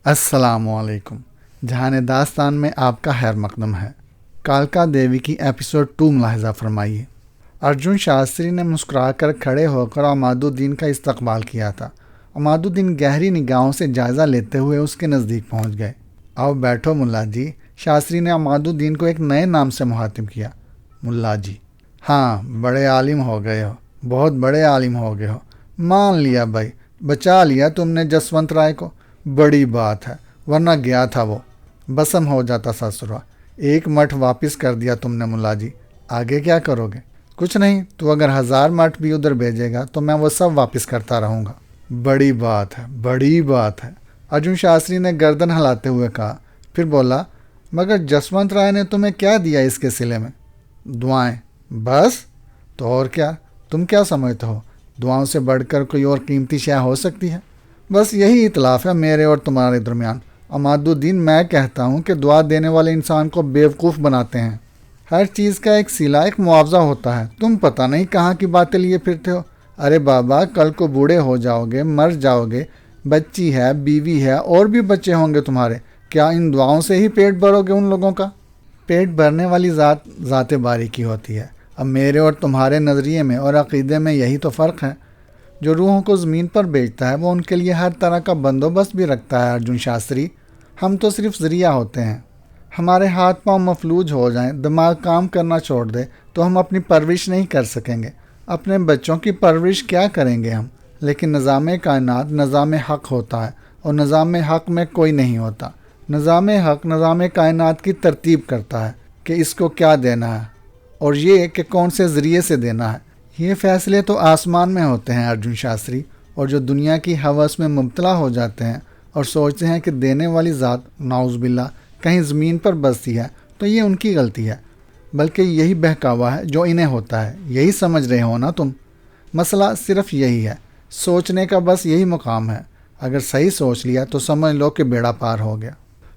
السلام علیکم۔ جہان داستان میں آپ کا خیر مقدم ہے۔ کالکا دیوی کی ایپیسوڈ 2 ملاحظہ فرمائیے۔ ارجن شاستری نے مسکرا کر کھڑے ہو کر عماد الدین کا استقبال کیا تھا۔ عماد الدین گہری نگاہوں سے جائزہ لیتے ہوئے اس کے نزدیک پہنچ گئے۔ آؤ بیٹھو ملا جی۔ شاستری نے عماد الدین کو ایک نئے نام سے مخاطب کیا۔ ملا جی۔ ہاں، بڑے عالم ہو گئے ہو، بہت بڑے عالم ہو گئے ہو۔ مان لیا بھائی، بچا لیا تم نے جسونت رائے کو، بڑی بات ہے، ورنہ گیا تھا وہ، بسم ہو جاتا سسرا۔ ایک مٹھ واپس کر دیا تم نے ملا جی، آگے کیا کرو گے؟ کچھ نہیں، تو اگر 1000 مٹھ بھی ادھر بھیجے گا تو میں وہ سب واپس کرتا رہوں گا۔ بڑی بات ہے، بڑی بات ہے، ارجن شاستری نے گردن ہلاتے ہوئے کہا۔ پھر بولا، مگر جسونت رائے نے تمہیں کیا دیا اس کے صلے میں؟ دعائیں، بس؟ تو اور کیا؟ تم کیا سمجھتے ہو دعاؤں سے بڑھ کر کوئی اور قیمتی شے ہو سکتی ہے؟ بس یہی اختلاف ہے میرے اور تمہارے درمیان۔ عماد الدین، میں کہتا ہوں کہ دعا دینے والے انسان کو بیوقوف بناتے ہیں۔ ہر چیز کا ایک صلہ، ایک معاوضہ ہوتا ہے۔ تم پتہ نہیں کہاں کی باتیں لیے پھرتے ہو۔ ارے بابا، کل کو بوڑھے ہو جاؤ گے، مر جاؤ گے، بچی ہے، بیوی ہے، اور بھی بچے ہوں گے تمہارے، کیا ان دعاؤں سے ہی پیٹ بھرو گے ان لوگوں کا؟ پیٹ بھرنے والی ذات باری کی ہوتی ہے۔ اب میرے اور تمہارے نظریے میں اور عقیدے میں یہی تو فرق ہے۔ جو روحوں کو زمین پر بیچتا ہے وہ ان کے لیے ہر طرح کا بندوبست بھی رکھتا ہے ارجن شاستری۔ ہم تو صرف ذریعہ ہوتے ہیں۔ ہمارے ہاتھ پاؤں مفلوج ہو جائیں، دماغ کام کرنا چھوڑ دے تو ہم اپنی پرورش نہیں کر سکیں گے۔ اپنے بچوں کی پرورش کیا کریں گے ہم؟ لیکن نظام کائنات نظام حق ہوتا ہے، اور نظام حق میں کوئی نہیں ہوتا۔ نظام حق نظام کائنات کی ترتیب کرتا ہے کہ اس کو کیا دینا ہے، اور یہ کہ کون سے ذریعے سے دینا ہے۔ یہ فیصلے تو آسمان میں ہوتے ہیں ارجن شاستری، اور جو دنیا کی ہوس میں مبتلا ہو جاتے ہیں اور سوچتے ہیں کہ دینے والی ذات نعوذ باللہ کہیں زمین پر بستی ہے، تو یہ ان کی غلطی ہے، بلکہ یہی بہکاوا ہے جو انہیں ہوتا ہے۔ یہی سمجھ رہے ہو نا تم؟ مسئلہ صرف یہی ہے، سوچنے کا بس یہی مقام ہے۔ اگر صحیح سوچ لیا تو سمجھ لو کہ بیڑا پار ہو گیا۔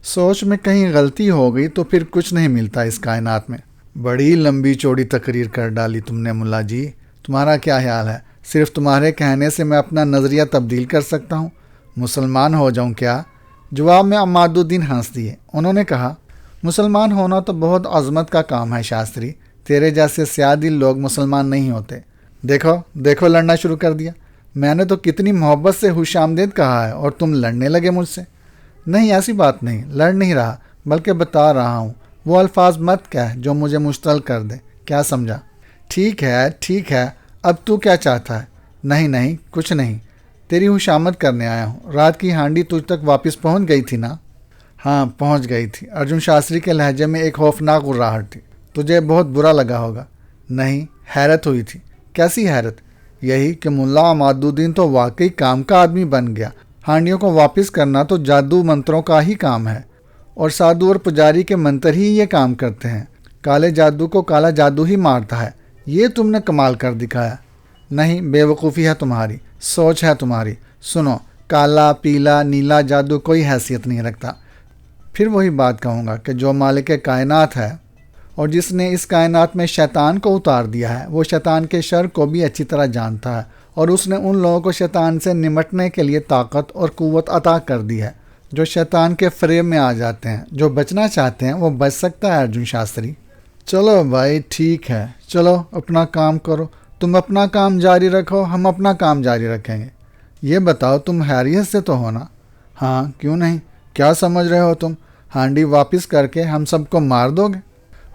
سوچ میں کہیں غلطی ہو گئی تو پھر کچھ نہیں ملتا اس کائنات میں۔ بڑی لمبی چوڑی تقریر کر ڈالی تم نے ملا جی۔ تمہارا کیا خیال ہے صرف تمہارے کہنے سے میں اپنا نظریہ تبدیل کر سکتا ہوں؟ مسلمان ہو جاؤں کیا؟ جواب میں عماد الدین ہنس دیے۔ انہوں نے کہا، مسلمان ہونا تو بہت عظمت کا کام ہے شاستری، تیرے جیسے سیاہ دل لوگ مسلمان نہیں ہوتے۔ دیکھو لڑنا شروع کر دیا۔ میں نے تو کتنی محبت سے خوش آمدید کہا ہے اور تم لڑنے لگے مجھ سے۔ نہیں، ایسی بات نہیں، لڑ نہیں رہا، بلکہ بتا رہا ہوں۔ وہ الفاظ مت کہہ جو مجھے مشتعل کر دے، کیا سمجھا؟ ٹھیک ہے، اب تو کیا چاہتا ہے؟ نہیں، کچھ نہیں، تیری خوشامد کرنے آیا ہوں۔ رات کی ہانڈی تجھ تک واپس پہنچ گئی تھی نا؟ ہاں، پہنچ گئی تھی۔ ارجن شاستری کے لہجے میں ایک خوفناک غراہٹ تھی۔ تجھے بہت برا لگا ہوگا۔ نہیں، حیرت ہوئی تھی۔ کیسی حیرت؟ یہی کہ ملا عماد الدین تو واقعی کام کا آدمی بن گیا۔ ہانڈیوں کو واپس کرنا تو جادو منتروں کا ہی کام ہے، اور سادھو اور پجاری کے منتر ہی یہ کام کرتے ہیں۔ کالے جادو کو کالا جادو ہی مارتا ہے۔ یہ تم نے کمال کر دکھایا۔ نہیں، بے وقوفی ہے تمہاری، سوچ ہے تمہاری۔ سنو، کالا، پیلا، نیلا جادو کوئی حیثیت نہیں رکھتا۔ پھر وہی بات کہوں گا کہ جو مالک کائنات ہے اور جس نے اس کائنات میں شیطان کو اتار دیا ہے، وہ شیطان کے شر کو بھی اچھی طرح جانتا ہے، اور اس نے ان لوگوں کو شیطان سے نمٹنے کے لیے طاقت اور قوت عطا کر دی ہے جو شیطان کے فریب میں آ جاتے ہیں۔ جو بچنا چاہتے ہیں وہ بچ سکتا ہے ارجن شاستری۔ چلو بھائی، ٹھیک ہے، چلو اپنا کام کرو، تم اپنا کام جاری رکھو، ہم اپنا کام جاری رکھیں گے۔ یہ بتاؤ تم خیریت سے تو ہو نا؟ ہاں، کیوں نہیں؟ کیا سمجھ رہے ہو تم؟ ہانڈی واپس کر کے ہم سب کو مار دو گے؟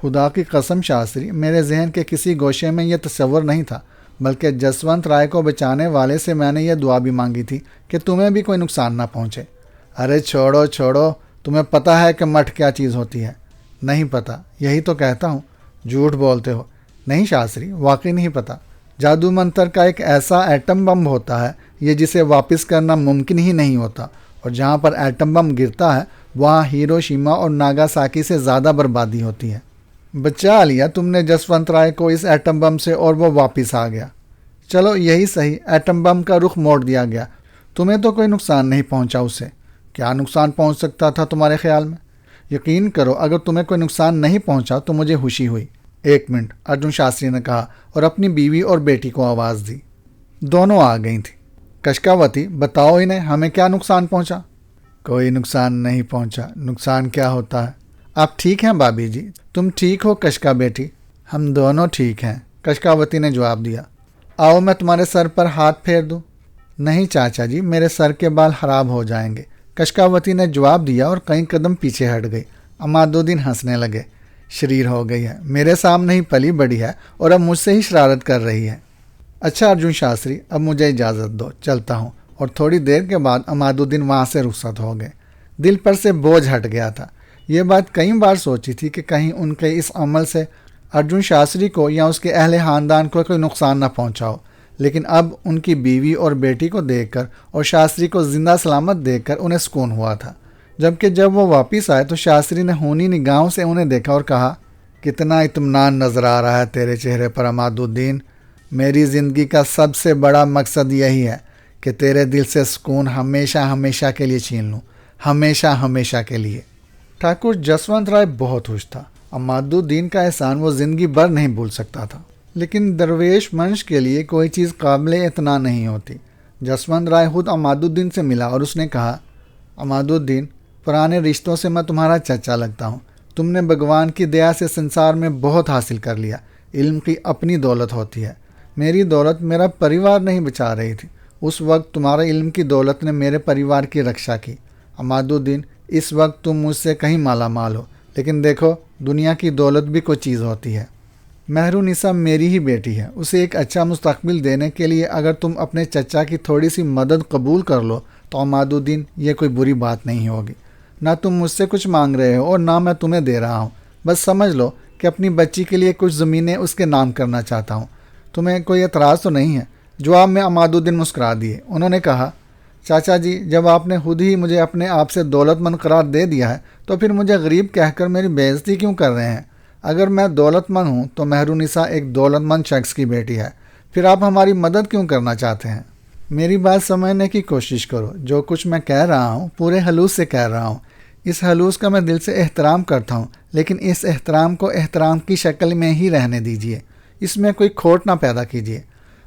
خدا کی قسم شاستری، میرے ذہن کے کسی گوشے میں یہ تصور نہیں تھا، بلکہ جسونت رائے کو بچانے والے سے میں نے یہ دعا بھی مانگی تھی کہ تمہیں بھی کوئی نقصان نہ پہنچے۔ ارے چھوڑو، تمہیں پتہ ہے کہ مٹھ کیا چیز ہوتی ہے؟ نہیں پتہ، یہی تو کہتا ہوں، جھوٹ بولتے ہو۔ نہیں شاستری، واقعی نہیں پتہ۔ جادو منتر کا ایک ایسا ایٹم بم ہوتا ہے یہ جسے واپس کرنا ممکن ہی نہیں ہوتا، اور جہاں پر ایٹم بم گرتا ہے وہاں ہیروشیما اور ناگاساکی سے زیادہ بربادی ہوتی ہے۔ بچا لیا تم نے جسونت رائے کو اس ایٹم بم سے، اور وہ واپس آ گیا۔ چلو یہی صحیح، ایٹم بم کا رخ موڑ دیا گیا۔ تمہیں تو کوئی نقصان نہیں پہنچا اس سے۔ کیا نقصان پہنچ سکتا تھا تمہارے خیال میں؟ یقین کرو، اگر تمہیں کوئی نقصان نہیں پہنچا تو مجھے خوشی ہوئی۔ 1 منٹ، ارجن شاستری نے کہا، اور اپنی بیوی اور بیٹی کو آواز دی۔ دونوں آ گئی تھیں۔ کشکاوتی، بتاؤ انہیں ہمیں کیا نقصان پہنچا؟ کوئی نقصان نہیں پہنچا۔ نقصان کیا ہوتا ہے؟ آپ ٹھیک ہیں بابی جی؟ تم ٹھیک ہو کشکا بیٹی؟ ہم دونوں ٹھیک ہیں، کشکاوتی نے جواب دیا۔ آؤ میں تمہارے سر پر ہاتھ پھیر دوں۔ نہیں چاچا جی، میرے سر کے بال خراب ہو جائیں گے، کشکاوتی نے جواب دیا اور کئی قدم پیچھے ہٹ گئی۔ عمادالدین ہنسنے لگے۔ شریر ہو گئی ہے، میرے سامنے ہی پلی بڑی ہے اور اب مجھ سے ہی شرارت کر رہی ہے۔ اچھا ارجن شاستری، اب مجھے اجازت دو، چلتا ہوں۔ اور تھوڑی دیر کے بعد عمادالدین وہاں سے رخصت ہو گئے۔ دل پر سے بوجھ ہٹ گیا تھا۔ یہ بات کئی بار سوچی تھی کہ کہیں ان کے اس عمل سے ارجن شاستری کو یا اس کے اہل خاندان کو کوئی نقصان نہ پہنچاؤ، لیکن اب ان کی بیوی اور بیٹی کو دیکھ کر اور شاستری کو زندہ سلامت دیکھ کر انہیں سکون ہوا تھا۔ جبکہ جب وہ واپس آئے تو شاستری نے ہونی نگاہوں سے انہیں دیکھا اور کہا، کتنا اطمینان نظر آ رہا ہے تیرے چہرے پر عمادالدین۔ میری زندگی کا سب سے بڑا مقصد یہی ہے کہ تیرے دل سے سکون ہمیشہ ہمیشہ کے لیے چھین لوں، ہمیشہ ہمیشہ کے لیے۔ ٹھاکر جسونت رائے بہت خوش تھا۔ عمادالدین کا احسان وہ زندگی بھر نہیں بھول سکتا تھا، لیکن درویش منش کے لیے کوئی چیز قابل اعتنا نہیں ہوتی۔ جسونت رائے خود عمادالدین سے ملا اور اس نے کہا، عمادالدین، پرانے رشتوں سے میں تمہارا چچا لگتا ہوں۔ تم نے بھگوان کی دیا سے سنسار میں بہت حاصل کر لیا۔ علم کی اپنی دولت ہوتی ہے۔ میری دولت میرا پریوار نہیں بچا رہی تھی، اس وقت تمہارے علم کی دولت نے میرے پریوار کی رکشا کی۔ عمادالدین، اس وقت تم مجھ سے کہیں مالا مال ہو، لیکن دیکھو دنیا کی دولت بھی کوئی چیز ہوتی ہے۔ مہرونسا میری ہی بیٹی ہے، اسے ایک اچھا مستقبل دینے کے لیے اگر تم اپنے چچا کی تھوڑی سی مدد قبول کر لو تو عمادالدین یہ کوئی بری بات نہیں ہوگی۔ نہ تم مجھ سے کچھ مانگ رہے ہو اور نہ میں تمہیں دے رہا ہوں، بس سمجھ لو کہ اپنی بچی کے لیے کچھ زمینیں اس کے نام کرنا چاہتا ہوں۔ تمہیں کوئی اعتراض تو نہیں ہے؟ جواب میں عمادالدین مسکرا دیے۔ انہوں نے کہا، چاچا جی، جب آپ نے خود ہی مجھے اپنے آپ سے دولت مند قرار دے دیا ہے تو پھر مجھے غریب کہہ کر میری بے عزتی کیوں کر رہے ہیں؟ اگر میں دولت مند ہوں تو مہرونسا ایک دولت مند شخص کی بیٹی ہے، پھر آپ ہماری مدد کیوں کرنا چاہتے ہیں؟ میری بات سمجھنے کی کوشش کرو۔ جو کچھ میں کہہ رہا ہوں پورے خلوص سے کہہ رہا ہوں۔ اس خلوص کا میں دل سے احترام کرتا ہوں، لیکن اس احترام کو احترام کی شکل میں ہی رہنے دیجیے، اس میں کوئی کھوٹ نہ پیدا کیجیے۔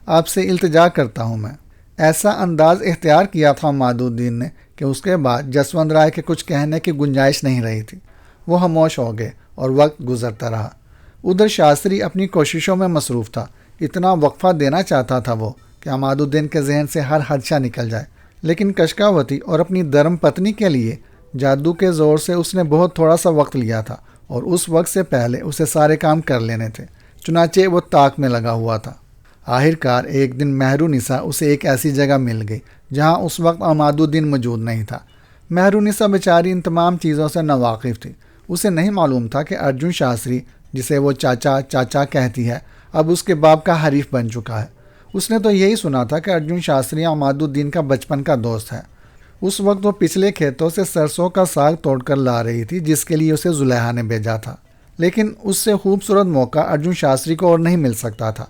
آپ سے التجا کرتا ہوں میں۔ ایسا انداز اختیار کیا تھا عمادالدین نے کہ اس کے بعد جسونت رائے کے کچھ کہنے کی گنجائش نہیں رہی تھی۔ وہ خاموش ہو گئے اور وقت گزرتا رہا۔ ادھر شاستری اپنی کوششوں میں مصروف تھا۔ اتنا وقفہ دینا چاہتا تھا وہ کہ عمادالدین کے ذہن سے ہر خدشہ نکل جائے، لیکن کشکاوتی اور اپنی دھرم پتنی کے لیے جادو کے زور سے اس نے بہت تھوڑا سا وقت لیا تھا اور اس وقت سے پہلے اسے سارے کام کر لینے تھے۔ چنانچہ وہ طاق میں لگا ہوا تھا۔ آخرکار ایک دن مہرونسا اسے ایک ایسی جگہ مل گئی جہاں اس وقت عمادالدین موجود نہیں تھا۔ مہرونسا بیچاری ان تمام چیزوں سے ناواقف تھی۔ اسے نہیں معلوم تھا کہ ارجن شاستری، جسے وہ چاچا چاچا کہتی ہے، اب اس کے باپ کا حریف بن چکا ہے۔ اس نے تو یہی سنا تھا کہ ارجن شاستری عمادالدین کا بچپن کا دوست ہے۔ اس وقت وہ پچھلے کھیتوں سے سرسوں کا ساگ توڑ کر لا رہی تھی جس کے لیے اسے زلیخا نے بھیجا تھا، لیکن اس سے خوبصورت موقع ارجن شاستری کو اور نہیں مل سکتا تھا۔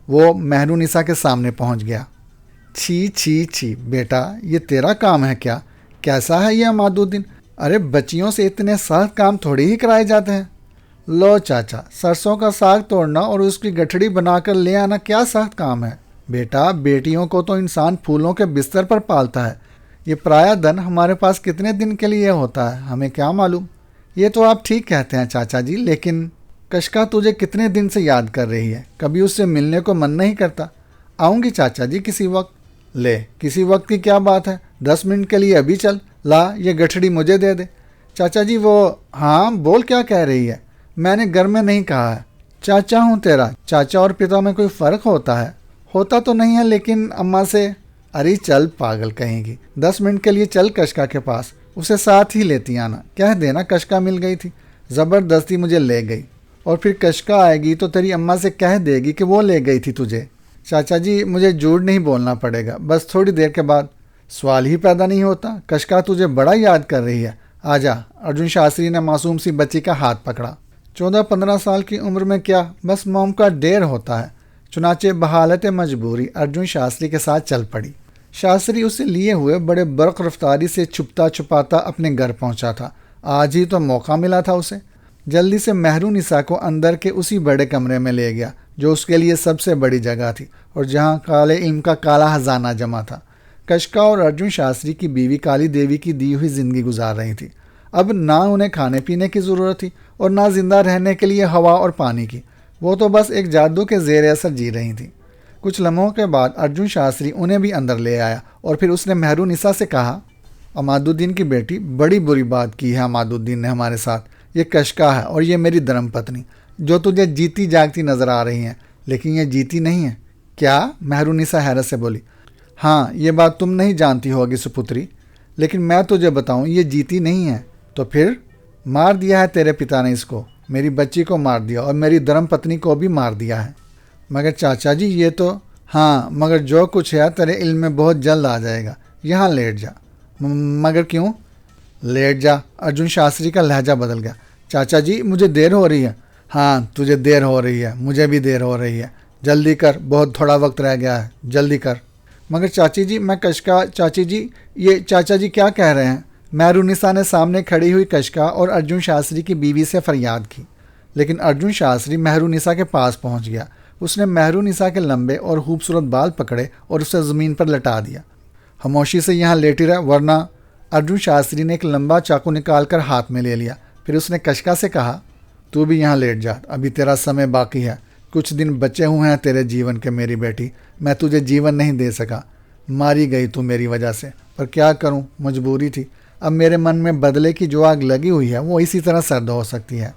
وہ مہرونسا کے سامنے پہنچ گیا۔ چھی چھی چھی بیٹا، یہ تیرا کام ہے کیا؟ کیسا ہے یہ عمادالدین؟ ارے بچیوں سے اتنے سخت کام تھوڑی ہی کرائے جاتے ہیں۔ لو چاچا، سرسوں کا ساگ توڑنا اور اس کی گٹھڑی بنا کر لے آنا کیا سخت کام ہے؟ بیٹا، بیٹیوں کو تو انسان پھولوں کے بستر پر پالتا ہے۔ یہ پرایا دن ہمارے پاس کتنے دن کے لیے ہوتا ہے ہمیں کیا معلوم؟ یہ تو آپ ٹھیک کہتے ہیں چاچا جی، لیکن کشکا تجھے کتنے دن سے یاد کر رہی ہے، کبھی اس سے ملنے کو من نہیں کرتا؟ آؤں گی چاچا جی کسی وقت۔ لے، کسی وقت کی کیا بات ہے، 10 منٹ کے لیے ابھی چل۔ لا، یہ گٹھڑی مجھے دے دے۔ چاچا جی وہ، ہاں بول، کیا کہہ رہی ہے؟ میں نے گھر میں نہیں کہا ہے۔ چاچا ہوں تیرا، چاچا اور پتا میں کوئی فرق ہوتا ہے؟ ہوتا تو نہیں ہے، لیکن اماں سے۔ ارے چل پاگل کہیں گی، 10 منٹ کے لیے چل کشکا کے پاس، اسے ساتھ ہی لیتی آنا، کہہ دینا کشکا مل گئی تھی، زبردستی مجھے لے گئی، اور پھر کشکا آئے گی تو تیری اماں سے کہہ دے گی کہ وہ لے گئی تھی تجھے۔ چاچا جی مجھے جھوٹ نہیں بولنا پڑے گا، بس تھوڑی دیر کے بعد۔ سوال ہی پیدا نہیں ہوتا، کشکا تجھے بڑا یاد کر رہی ہے، آجا۔ ارجن شاستری نے معصوم سی بچی کا ہاتھ پکڑا۔ 14-15 سال کی عمر میں کیا بس موم کا ڈیر ہوتا ہے۔ چنانچہ بحالت مجبوری ارجن شاستری کے ساتھ چل پڑی۔ شاستری اسے لیے ہوئے بڑے برق رفتاری سے چھپتا چھپاتا اپنے گھر پہنچا تھا۔ آج ہی تو موقع ملا تھا اسے۔ جلدی سے مہرونسا کو اندر کے اسی بڑے کمرے میں لے گیا جو اس کے لیے سب سے بڑی جگہ تھی اور جہاں کالے علم کا کالا خزانہ جمع تھا۔ کشکا اور ارجن شاستری کی بیوی کالی دیوی کی دی ہوئی زندگی گزار رہی تھی۔ اب نہ انہیں کھانے پینے کی ضرورت تھی اور نہ زندہ رہنے کے لیے ہوا اور پانی کی، وہ تو بس ایک جادو کے زیر اثر جی رہی تھیں۔ کچھ لمحوں کے بعد ارجن شاستری انہیں بھی اندر لے آیا اور پھر اس نے مہرونسا سے کہا، عماد الدین کی بیٹی، بڑی بری بات کی ہے عماد الدین نے ہمارے ساتھ۔ یہ کشکا ہے اور یہ میری دھرم پتنی، جو تجھے جیتی جاگتی نظر آ رہی ہیں، لیکن یہ جیتی نہیں ہے۔ کیا؟ مہرونسا حیرت سے بولی۔ ہاں، یہ بات تم نہیں جانتی ہوگی سپتری، لیکن میں تجھے بتاؤں یہ جیتی نہیں ہے۔ تو پھر؟ مار دیا ہے تیرے پتا نے اس کو، میری بچی کو مار دیا اور میری دھرم پتنی کو بھی مار دیا ہے۔ مگر چاچا جی یہ تو… ہاں، مگر جو کچھ ہے تیرے علم میں بہت جلد آ جائے گا۔ یہاں لیٹ جا۔ مگر کیوں؟ لیٹ جا۔ ارجن شاستری کا لہجہ بدل گیا۔ چاچا جی مجھے دیر ہو رہی ہے۔ ہاں تجھے دیر ہو رہی ہے، مجھے بھی دیر ہو رہی ہے، جلدی کر، بہت تھوڑا وقت رہ گیا ہے، جلدی کر۔ مگر چاچی جی میں کشکا… چاچی جی یہ… چاچا جی کیا کہہ رہے ہیں؟ مہرونسا نے سامنے کھڑی ہوئی کشکا اور ارجن شاستری کی بیوی سے فریاد کی، لیکن ارجن شاستری مہرونسا کے پاس پہنچ گیا۔ اس نے مہرونسا کے لمبے اور خوبصورت بال پکڑے اور اسے زمین پر لٹا دیا۔ خاموشی سے یہاں لیٹی رہ ورنہ… ارجن شاستری نے ایک لمبا چاقو نکال کر ہاتھ میں لے لیا۔ پھر اس نے کشکا سے کہا، تو بھی یہاں لیٹ جا، ابھی تیرا سمے باقی ہے، کچھ دن بچے ہوئے ہیں تیرے جیون کے میری بیٹی، میں تجھے جیون نہیں دے سکا، ماری گئی تو میری وجہ سے، پر کیا کروں، مجبوری تھی۔ اب میرے من میں بدلے کی جو آگ لگی ہوئی ہے وہ اسی طرح سرد ہو سکتی ہے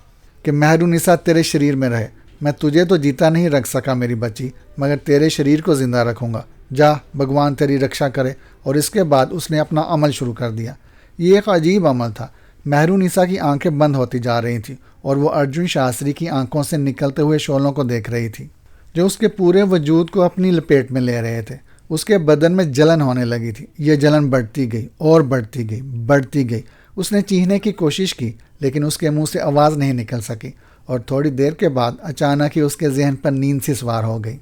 کہ مہرونسا تیرے شریر میں رہے۔ میں تجھے تو جیتا نہیں رکھ سکا میری بچی، مگر تیرے شریر کو زندہ رکھوں گا۔ جا، بھگوان تیری رکشا کرے۔ اور اس کے بعد اس نے اپنا عمل شروع کر دیا۔ یہ ایک عجیب عمل تھا۔ مہرونسا کی آنکھیں بند ہوتی جا رہی تھیں اور وہ ارجن شاستری کی آنکھوں سے نکلتے ہوئے شعلوں کو دیکھ رہی تھی، جو اس کے پورے وجود کو اپنی لپیٹ میں لے رہے تھے۔ اس کے بدن میں جلن ہونے لگی تھی۔ یہ جلن بڑھتی گئی اور بڑھتی گئی، بڑھتی گئی۔ اس نے چیخنے کی کوشش کی، لیکن اس کے منہ سے آواز نہیں نکل سکی، اور تھوڑی دیر کے بعد اچانک ہی اس کے ذہن پر نیند سی سوار ہو گئی۔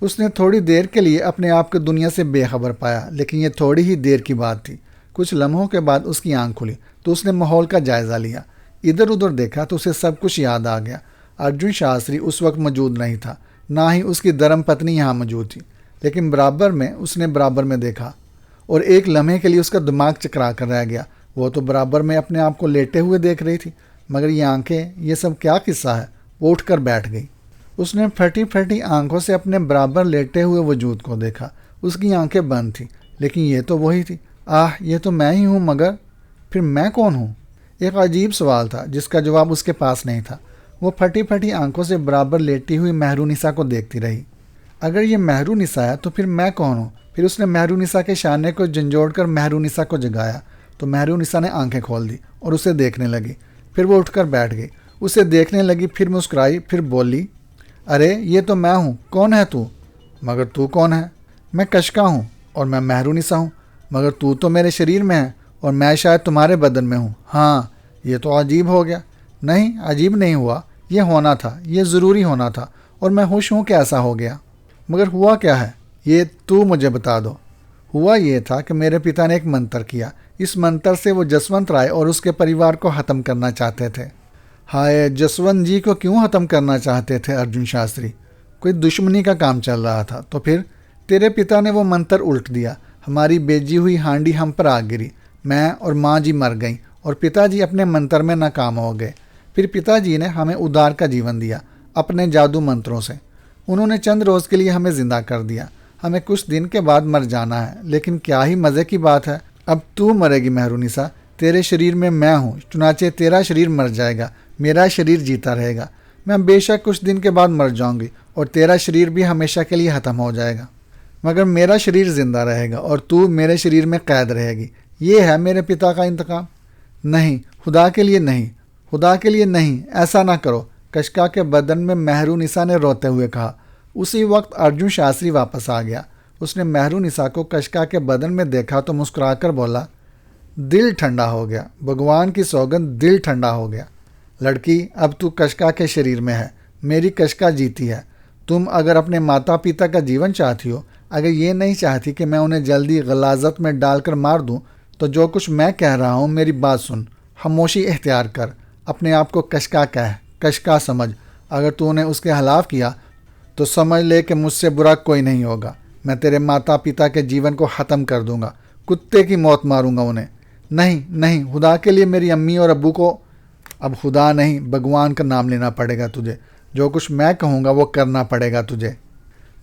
اس نے تھوڑی دیر کے لیے اپنے آپ کو دنیا سے بے خبر پایا، لیکن یہ تھوڑی ہی دیر کی بات تھی۔ کچھ لمحوں کے بعد اس کی آنکھ کھلی تو اس نے ماحول کا جائزہ لیا۔ ادھر ادھر دیکھا تو اسے سب کچھ یاد آ گیا۔ ارجن شاستری اس وقت موجود نہیں تھا، نہ ہی اس کی دھرم پتنی یہاں موجود تھی، لیکن اس نے برابر میں دیکھا، اور ایک لمحے کے لیے اس کا دماغ چکرا کر رہ گیا۔ وہ تو برابر میں اپنے آپ کو لیٹے ہوئے دیکھ رہی تھی، مگر یہ آنکھیں، یہ سب کیا قصہ ہے؟ وہ اٹھ کر بیٹھ گئی۔ اس نے پھٹی پھٹی آنکھوں سے اپنے برابر لیٹے ہوئے وجود کو دیکھا۔ اس کی آنکھیں بند تھیں، لیکن یہ تو وہی تھی۔ یہ تو میں ہی ہوں، مگر پھر میں کون ہوں؟ ایک عجیب سوال تھا جس کا جواب اس کے پاس نہیں تھا۔ وہ پھٹی پھٹی آنکھوں سے برابر لیٹی ہوئی مہرونسا کو دیکھتی رہی۔ اگر یہ مہرونسا ہے تو پھر میں کون ہوں؟ پھر اس نے مہرونسا کے شانے کو جھنجھوڑ کر مہرونسا کو جگایا تو مہرونسا نے آنکھیں کھول دی اور اسے دیکھنے لگی۔ پھر وہ اٹھ کر بیٹھ گئی، اسے دیکھنے لگی، پھر مسکرائی، پھر بولی، ارے یہ تو میں ہوں، کون ہے تو؟ مگر تو کون ہے؟ میں کشکا ہوں اور میں مہرونسا ہوں، مگر تو میرے شریر میں ہے اور میں شاید تمہارے بدن میں ہوں۔ ہاں، یہ تو عجیب ہو گیا۔ نہیں، عجیب نہیں ہوا، یہ ہونا تھا، یہ ضروری ہونا تھا، اور میں خوش ہوں کہ ایسا ہو گیا۔ مگر ہوا کیا ہے؟ یہ تو مجھے بتا دو۔ ہوا یہ تھا کہ میرے پتا نے ایک منتر کیا، اس منتر سے وہ جسونت رائے اور اس کے پریوار کو ختم کرنا چاہتے تھے۔ ہائے، جسونت جی کو کیوں ختم کرنا چاہتے تھے ارجن شاستری؟ کوئی دشمنی کا کام چل رہا تھا۔ تو پھر تیرے پتا نے وہ منتر الٹ دیا، ہماری بیجی ہوئی ہانڈی ہم پر آ گری، میں اور ماں جی مر گئیں اور پتا جی اپنے منتر میں ناکام ہو گئے۔ پھر پتا جی نے ہمیں ادار کا جیون دیا اپنے جادو منتروں سے۔ انہوں نے چند روز کے لیے ہمیں زندہ کر دیا۔ ہمیں کچھ دن کے بعد مر جانا ہے، لیکن کیا ہی مزے کی بات ہے، اب تو مرے گی مہرونسا، تیرے شریر میں ہوں، چنانچہ تیرا شریر مر جائے گا، میرا شریر جیتا رہے گا۔ میں بے شک کچھ دن کے بعد مر جاؤں گی اور تیرا شریر بھی ہمیشہ کے لیے ختم ہو جائے گا، مگر میرا شریر زندہ رہے گا اور تو میرے شریر میں قید رہے گی۔ یہ ہے میرے پتا کا انتقام؟ نہیں، خدا کے لیے نہیں، خدا کے لیے نہیں، ایسا نہ کرو، کشکا کے بدن میں مہرونسا نے روتے ہوئے کہا۔ اسی وقت ارجن شاستری واپس آ گیا۔ اس نے مہرونسا کو کشکا کے بدن میں دیکھا تو مسکرا کر بولا، دل ٹھنڈا ہو گیا، بھگوان کی سوگند، دل ٹھنڈا ہو گیا۔ لڑکی، اب تو کشکا کے شریر میں ہے، میری کشکا جیتی ہے۔ تم اگر اپنے ماتا پتا کا جیون چاہتی ہو، اگر یہ نہیں چاہتی کہ میں انہیں جلدی غلاظت میں ڈال کر مار دوں، تو جو کچھ میں کہہ رہا ہوں میری بات سن، خاموشی اختیار کر، اپنے آپ کو کشکا کہہ، کشکا سمجھ۔ اگر تو نے اس کے خلاف کیا تو سمجھ لے کہ مجھ سے برا کوئی نہیں ہوگا۔ میں تیرے ماتا پتا کے جیون کو ختم کر دوں گا، کتے کی موت ماروں گا انہیں۔ نہیں نہیں، خدا کے لیے میری امی اور ابو کو، اب خدا نہیں بھگوان کا نام لینا پڑے گا تجھے، جو کچھ میں کہوں گا وہ کرنا پڑے گا تجھے۔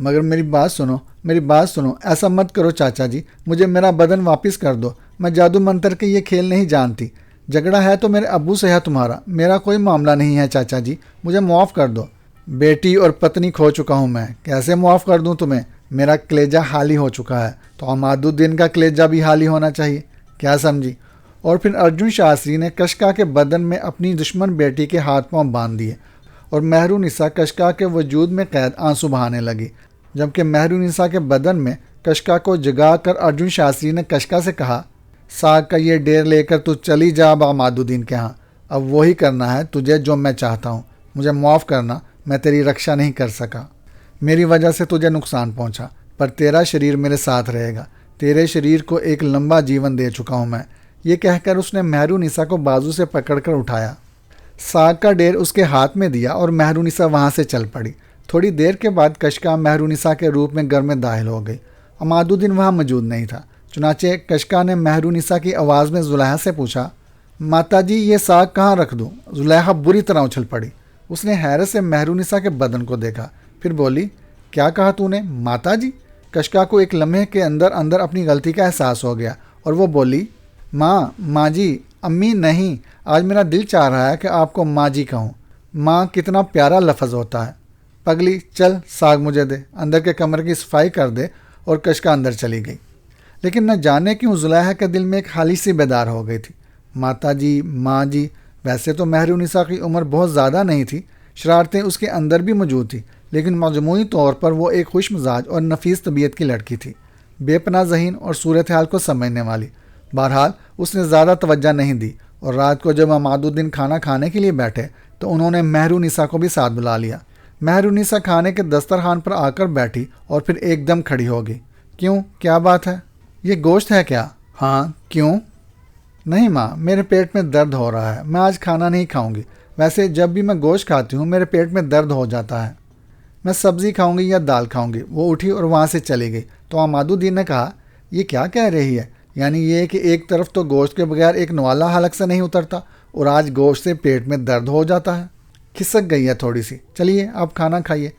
مگر میری بات سنو، ایسا مت کرو چاچا جی، مجھے میرا بدن واپس کر دو، میں جادو منتر کے یہ کھیل نہیں جانتی، جھگڑا ہے تو میرے ابو سے ہے تمہارا، میرا کوئی معاملہ نہیں ہے چاچا جی، مجھے معاف کر دو۔ بیٹی اور پتنی کھو چکا ہوں میں، کیسے معاف کر دوں تمہیں؟ میرا کلیجہ خالی ہو چکا ہے، تو عماد الدین کا کلیجہ بھی خالی ہونا چاہیے، کیا سمجھی؟ اور پھر ارجن شاستری نے کشکا کے بدن میں اپنی دشمن بیٹی کے ہاتھ پاؤں باندھ دیے، اور مہرونسا کشکا کے وجود میں قید آنسو بہانے لگی، جبکہ مہرونسا کے بدن میں کشکا کو جگا کر ارجن شاستری نے کشکا سے کہا، ساگ کا یہ ڈیر لے کر تو چلی جا عماد الدین کے ہاں، اب وہی کرنا ہے تجھے جو میں چاہتا ہوں، مجھے معاف کرنا، میں تیری رکشا نہیں کر سکا، میری وجہ سے تجھے نقصان پہنچا، پر تیرا شریر میرے ساتھ رہے گا، تیرے شریر کو ایک لمبا جیون دے چکا ہوں میں۔ یہ کہہ کر اس نے مہرونسا کو بازو سے پکڑ کر اٹھایا، ساگ کا ڈیر اس کے ہاتھ میں دیا اور مہرونسا وہاں سے چل پڑی۔ تھوڑی دیر کے بعد کشکا مہرونسا کے روپ میں گھر میں داخل ہو گئی۔ عماد الدین وہاں موجود نہیں تھا، چنانچہ کشکا نے مہرونسا کی آواز میں زلیخا سے پوچھا، ماتا جی یہ ساگ کہاں رکھ دوں؟ زلیخا بری طرح اچھل پڑی، اس نے حیرت سے مہرونسا کے بدن کو دیکھا، پھر بولی، کیا کہا تو نے ماتا جی؟ کشکا کو ایک لمحے کے اندر اندر اپنی غلطی کا احساس ہو گیا اور وہ بولی، ماں جی، امی نہیں، آج میرا دل چاہ رہا ہے کہ آپ کو ماں جی کہوں، ماں کتنا پیارا لفظ ہوتا ہے۔ پگلی چل ساگ مجھے دے، اندر کے کمرے کی صفائی کر دے، اور کشکا اندر چلی گئی۔ لیکن نہ جانے کیوں زلیخا کے دل میں ایک خالی سی بیدار ہو گئی تھی۔ ماتا جی، ماں جی، ویسے تو مہرونسا کی عمر بہت زیادہ نہیں تھی، شرارتیں اس کے اندر بھی موجود تھیں، لیکن مجموعی طور پر وہ ایک خوش مزاج اور نفیس طبیعت کی لڑکی تھی، بے پناہ ذہین اور صورتحال کو سمجھنے والی۔ بہرحال اس نے زیادہ توجہ نہیں دی، اور رات کو جب عماد الدین کھانا کھانے کے لیے بیٹھے تو انہوں نے مہرونسا کو بھی ساتھ بلا لیا۔ مہرونسا کھانے کے دسترخوان پر آ کر بیٹھی اور پھر ایک دم کھڑی ہو گئی۔ کیوں، کیا بات ہے؟ یہ گوشت ہے کیا؟ ہاں، کیوں؟ نہیں ماں، میرے پیٹ میں درد ہو رہا ہے، میں آج کھانا نہیں کھاؤں گی، ویسے جب بھی میں گوشت کھاتی ہوں میرے پیٹ میں درد ہو جاتا ہے، میں سبزی کھاؤں گی یا دال کھاؤں گی۔ وہ اٹھی اور وہاں سے چلی گئی تو عماد الدین نے کہا، یہ کیا کہہ رہی ہے؟ یعنی یہ کہ ایک طرف تو گوشت کے بغیر ایک نوالا حلق سے نہیں اترتا، اور آج گوشت سے پیٹ میں درد ہو جاتا ہے۔ کھسک گئی ہے تھوڑی سی، چلیے آپ کھانا کھائیے۔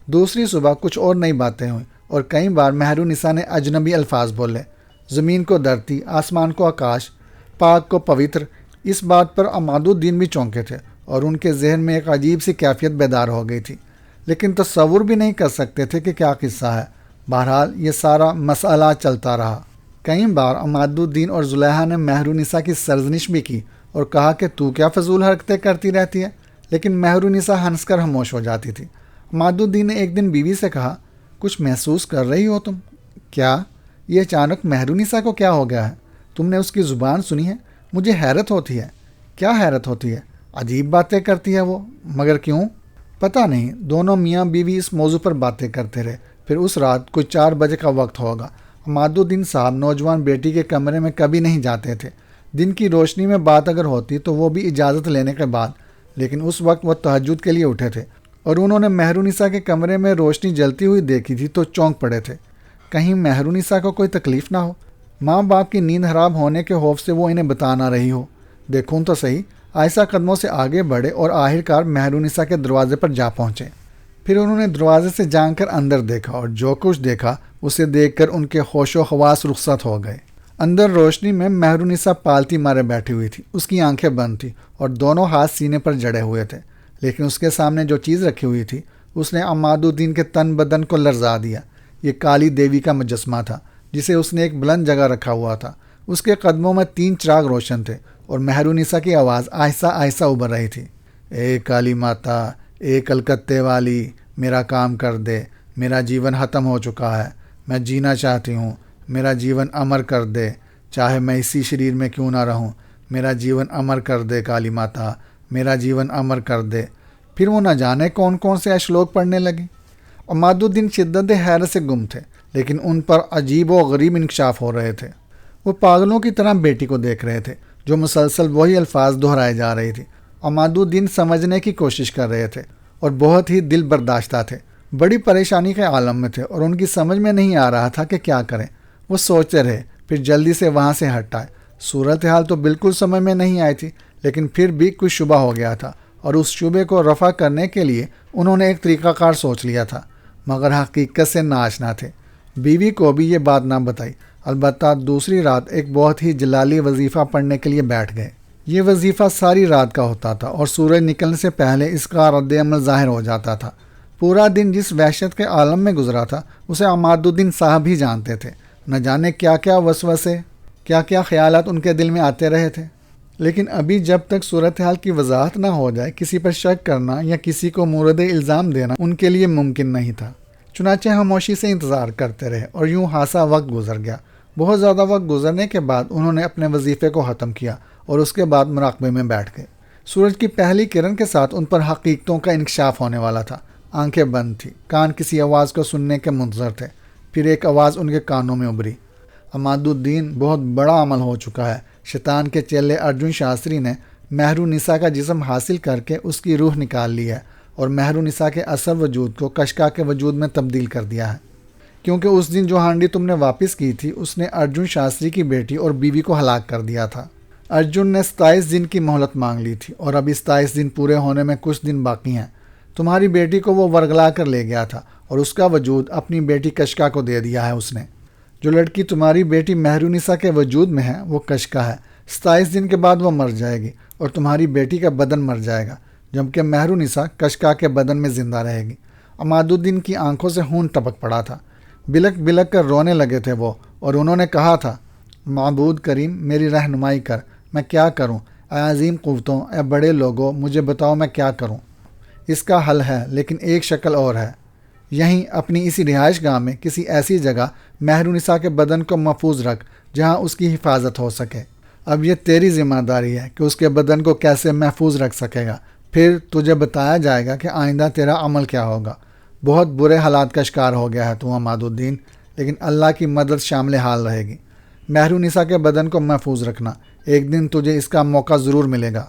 دوسری صبح کچھ اور نئی باتیں ہوئیں، اور کئی بار مہرونسا نے اجنبی الفاظ بولے، زمین کو دھرتی، آسمان کو آکاش، پاک کو پوتر۔ اس بات پر عماد الدین بھی چونکے تھے، اور ان کے ذہن میں ایک عجیب سی کیفیت بیدار ہو گئی تھی، لیکن تصور بھی نہیں کر سکتے تھے کہ کیا قصہ ہے۔ بہرحال یہ سارا مسئلہ چلتا رہا۔ کئی بار عماد الدین اور زلیخا نے مہرونسا کی سرزنش بھی کی اور کہا کہ تو کیا فضول حرکتیں کرتی رہتی ہے، لیکن مہرونسا ہنس کر خاموش ہو جاتی تھی۔ عماد الدین نے ایک دن بیوی سے کہا، کچھ محسوس کر رہی ہو تم؟ کیا؟ یہ اچانک مہرونسا کو کیا ہو گیا ہے؟ تم نے اس کی زبان سنی ہے؟ مجھے حیرت ہوتی ہے۔ کیا حیرت ہوتی ہے؟ عجیب باتیں کرتی ہے وہ، مگر کیوں؟ پتہ نہیں۔ دونوں میاں بیوی اس موضوع پر باتیں کرتے رہے۔ پھر اس رات کوئی 4 بجے کا وقت ہوگا۔ عماد الدین صاحب نوجوان بیٹی کے کمرے میں کبھی نہیں جاتے تھے۔ دن کی روشنی میں بات اگر ہوتی تو وہ بھی اجازت لینے کے بعد، لیکن اس وقت وہ تہجد کے لیے اٹھے تھے، اور انہوں نے مہرونسا کے کمرے میں روشنی جلتی ہوئی دیکھی تھی تو چونک پڑے تھے، کہیں مہرونسا کو کوئی تکلیف نہ ہو، ماں باپ کی نیند حرام ہونے کے خوف سے وہ انہیں بتا نہ رہی ہو۔ دیکھوں تو صحیح۔ آہستہ قدموں سے آگے بڑھے اور آخرکار مہرونسا کے دروازے پر جا پہنچے۔ پھر انہوں نے دروازے سے جھانک کر اندر دیکھا، اور جو کچھ دیکھا اسے دیکھ کر ان کے ہوش و حواس رخصت ہو گئے۔ اندر روشنی میں مہرونسا پالتی مارے بیٹھی ہوئی تھی، اس کی آنکھیں بند تھیں اور دونوں ہاتھ سینے پر جڑے ہوئے تھے، لیکن اس کے سامنے جو چیز رکھی ہوئی تھی اس نے عماد الدین کے تن بدن کو لرزا دیا۔ یہ کالی دیوی کا مجسمہ تھا جسے اس نے ایک بلند جگہ رکھا ہوا تھا۔ اس کے قدموں میں 3 چراغ روشن تھے، اور مہرونسا کی آواز آہستہ آہستہ ابھر رہی تھی، اے کالی ماتا، اے کلکتے والی، میرا کام کر دے، میرا جیون ختم ہو چکا ہے، میں جینا چاہتی ہوں، میرا جیون امر کر دے، چاہے میں اسی شریر میں کیوں نہ رہوں، میرا جیون امر کر دے کالی ماتا، میرا جیون امر کر دے۔ پھر وہ نہ جانے کون کون سے اشلوک پڑھنے لگے۔ عماد الدین شدت حیرت سے گم تھے، لیکن ان پر عجیب و غریب انکشاف ہو رہے تھے۔ وہ پاگلوں کی طرح بیٹی کو دیکھ رہے تھے جو مسلسل وہی الفاظ دہرائے جا رہی تھی۔ عماد الدین سمجھنے کی کوشش کر رہے تھے اور بہت ہی دل برداشتہ تھے۔ بڑی پریشانی کے عالم میں تھے اور ان کی سمجھ میں نہیں آ رہا تھا کہ کیا کریں۔ وہ سوچتے رہے، پھر جلدی سے وہاں سے ہٹ آئے۔ صورتحال تو بالکل سمجھ میں نہیں آئی تھی، لیکن پھر بھی کچھ شبہ ہو گیا تھا، اور اس شبے کو رفع کرنے کے لیے انہوں نے ایک طریقہ کار سوچ لیا تھا، مگر حقیقت سے ناآشنا تھے۔ بیوی کو بھی یہ بات نہ بتائی، البتہ دوسری رات ایک بہت ہی جلالی وظیفہ پڑھنے کے لیے بیٹھ گئے۔ یہ وظیفہ ساری رات کا ہوتا تھا اور سورج نکلنے سے پہلے اس کا رد عمل ظاہر ہو جاتا تھا۔ پورا دن جس وحشت کے عالم میں گزرا تھا اسے عماد الدین صاحب ہی جانتے تھے۔ نہ جانے کیا کیا وسوسے، کیا کیا خیالات ان کے دل میں آتے رہے تھے، لیکن ابھی جب تک صورتحال کی وضاحت نہ ہو جائے کسی پر شک کرنا یا کسی کو مورد الزام دینا ان کے لیے ممکن نہیں تھا۔ چنانچہ خاموشی سے انتظار کرتے رہے اور یوں خاصا وقت گزر گیا۔ بہت زیادہ وقت گزرنے کے بعد انہوں نے اپنے وظیفے کو ختم کیا اور اس کے بعد مراقبے میں بیٹھ گئے۔ سورج کی پہلی کرن کے ساتھ ان پر حقیقتوں کا انکشاف ہونے والا تھا۔ آنکھیں بند تھیں، کان کسی آواز کو سننے کے منتظر تھے۔ پھر ایک آواز ان کے کانوں میں ابھری، عماد الدین، بہت بڑا عمل ہو چکا ہے۔ شیطان کے چیلے ارجن شاستری نے مہر النساء کا جسم حاصل کر کے اس کی روح نکال لی ہے اور مہر النساء کے اصل وجود کو کشکا کے وجود میں تبدیل کر دیا ہے، کیونکہ اس دن جو ہانڈی تم نے واپس کی تھی اس نے ارجن شاستری کی بیٹی اور بیوی کو ہلاک کر دیا تھا۔ ارجن نے 27 دن کی مہلت مانگ لی تھی اور اب 27 دن پورے ہونے میں کچھ دن باقی ہیں۔ تمہاری بیٹی کو وہ ورگلا کر لے گیا تھا اور اس کا وجود اپنی بیٹی کشکا کو دے دیا ہے اس نے۔ جو لڑکی تمہاری بیٹی مہر النساء کے وجود میں ہے وہ کشکا ہے۔ 27 دن کے بعد وہ مر جائے گی اور تمہاری بیٹی کا بدن مر جائے گا، جبکہ مہر النساء کشکا کے بدن میں زندہ رہے گی۔ عماد الدین کی آنکھوں سے خون ٹپک پڑا تھا، بلک بلک کر رونے لگے تھے وہ، اور انہوں نے کہا تھا، معبود کریم میری رہنمائی کر، میں کیا کروں؟ اے عظیم قوتوں، اے بڑے لوگوں، مجھے بتاؤ میں کیا کروں؟ اس کا حل ہے، لیکن ایک شکل اور ہے۔ یہیں اپنی اسی رہائش گاہ میں کسی ایسی جگہ مہر النساء کے بدن کو محفوظ رکھ جہاں اس کی حفاظت ہو سکے۔ اب یہ تیری ذمہ داری ہے کہ اس کے بدن کو کیسے محفوظ رکھ سکے گا، پھر تجھے بتایا جائے گا کہ آئندہ تیرا عمل کیا ہوگا۔ بہت برے حالات کا شکار ہو گیا ہے تو عماد الدین، لیکن اللہ کی مدد شامل حال رہے گی۔ مہر النساء کے بدن کو محفوظ رکھنا، ایک دن تجھے اس کا موقع ضرور ملے گا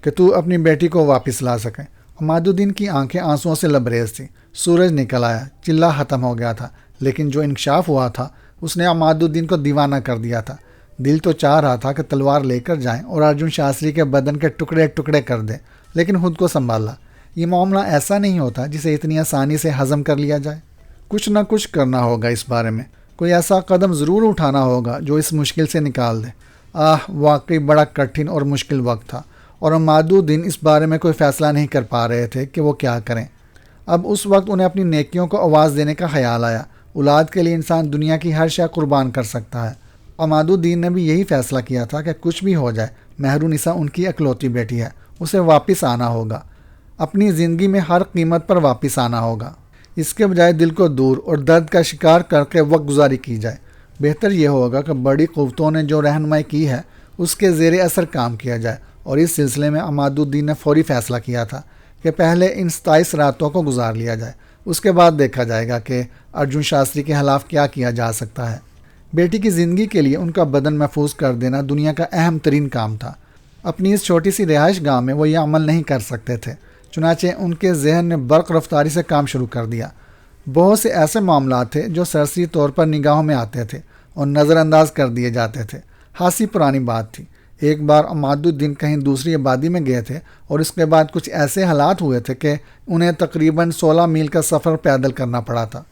کہ تو اپنی بیٹی کو واپس لا سکے۔ عماد الدین کی آنکھیں آنسوؤں سے لبریز تھیں۔ سورج نکل آیا، چلہ ختم ہو گیا تھا، لیکن جو انکشاف ہوا تھا اس نے عماد الدین کو دیوانہ کر دیا تھا۔ دل تو چاہ رہا تھا کہ تلوار لے کر جائیں اور ارجن شاستری کے بدن کے ٹکڑے ٹکڑے کر دیں، لیکن خود کو سنبھالا۔ یہ معاملہ ایسا نہیں ہوتا جسے اتنی آسانی سے ہضم کر لیا جائے۔ کچھ نہ کچھ کرنا ہوگا اس بارے میں، کوئی ایسا قدم ضرور اٹھانا ہوگا جو اس مشکل سے نکال دے۔ واقعی بڑا کٹھن اور مشکل وقت تھا، اور عماد الدین اس بارے میں کوئی فیصلہ نہیں کر پا رہے تھے کہ وہ کیا کریں۔ اب اس وقت انہیں اپنی نیکیوں کو آواز دینے کا خیال آیا۔ اولاد کے لیے انسان دنیا کی ہر شے قربان کر سکتا ہے۔ عماد الدین نے بھی یہی فیصلہ کیا تھا کہ کچھ بھی ہو جائے، مہر النساء ان کی اکلوتی بیٹی ہے، اسے واپس آنا ہوگا، اپنی زندگی میں ہر قیمت پر واپس آنا ہوگا۔ اس کے بجائے دل کو دور اور درد کا شکار کر کے وقت گزاری کی جائے۔ بہتر یہ ہوگا کہ بڑی قوتوں نے جو رہنمائی کی ہے اس کے زیر اثر کام کیا جائے، اور اس سلسلے میں عماد الدین نے فوری فیصلہ کیا تھا کہ پہلے ان 27 راتوں کو گزار لیا جائے، اس کے بعد دیکھا جائے گا کہ ارجن شاستری کے خلاف کیا کیا جا سکتا ہے۔ بیٹی کی زندگی کے لیے ان کا بدن محفوظ کر دینا دنیا کا اہم ترین کام تھا۔ اپنی اس چھوٹی سی رہائش گاہ میں وہ یہ عمل نہیں کر سکتے تھے، چنانچہ ان کے ذہن نے برق رفتاری سے کام شروع کر دیا۔ بہت سے ایسے معاملات تھے جو سرسری طور پر نگاہوں میں آتے تھے اور نظر انداز کر دیے جاتے تھے۔ خاصی پرانی بات تھی، ایک بار عماد الدین کہیں دوسری آبادی میں گئے تھے اور اس کے بعد کچھ ایسے حالات ہوئے تھے کہ انہیں تقریباً 16 میل کا سفر پیدل کرنا پڑا تھا۔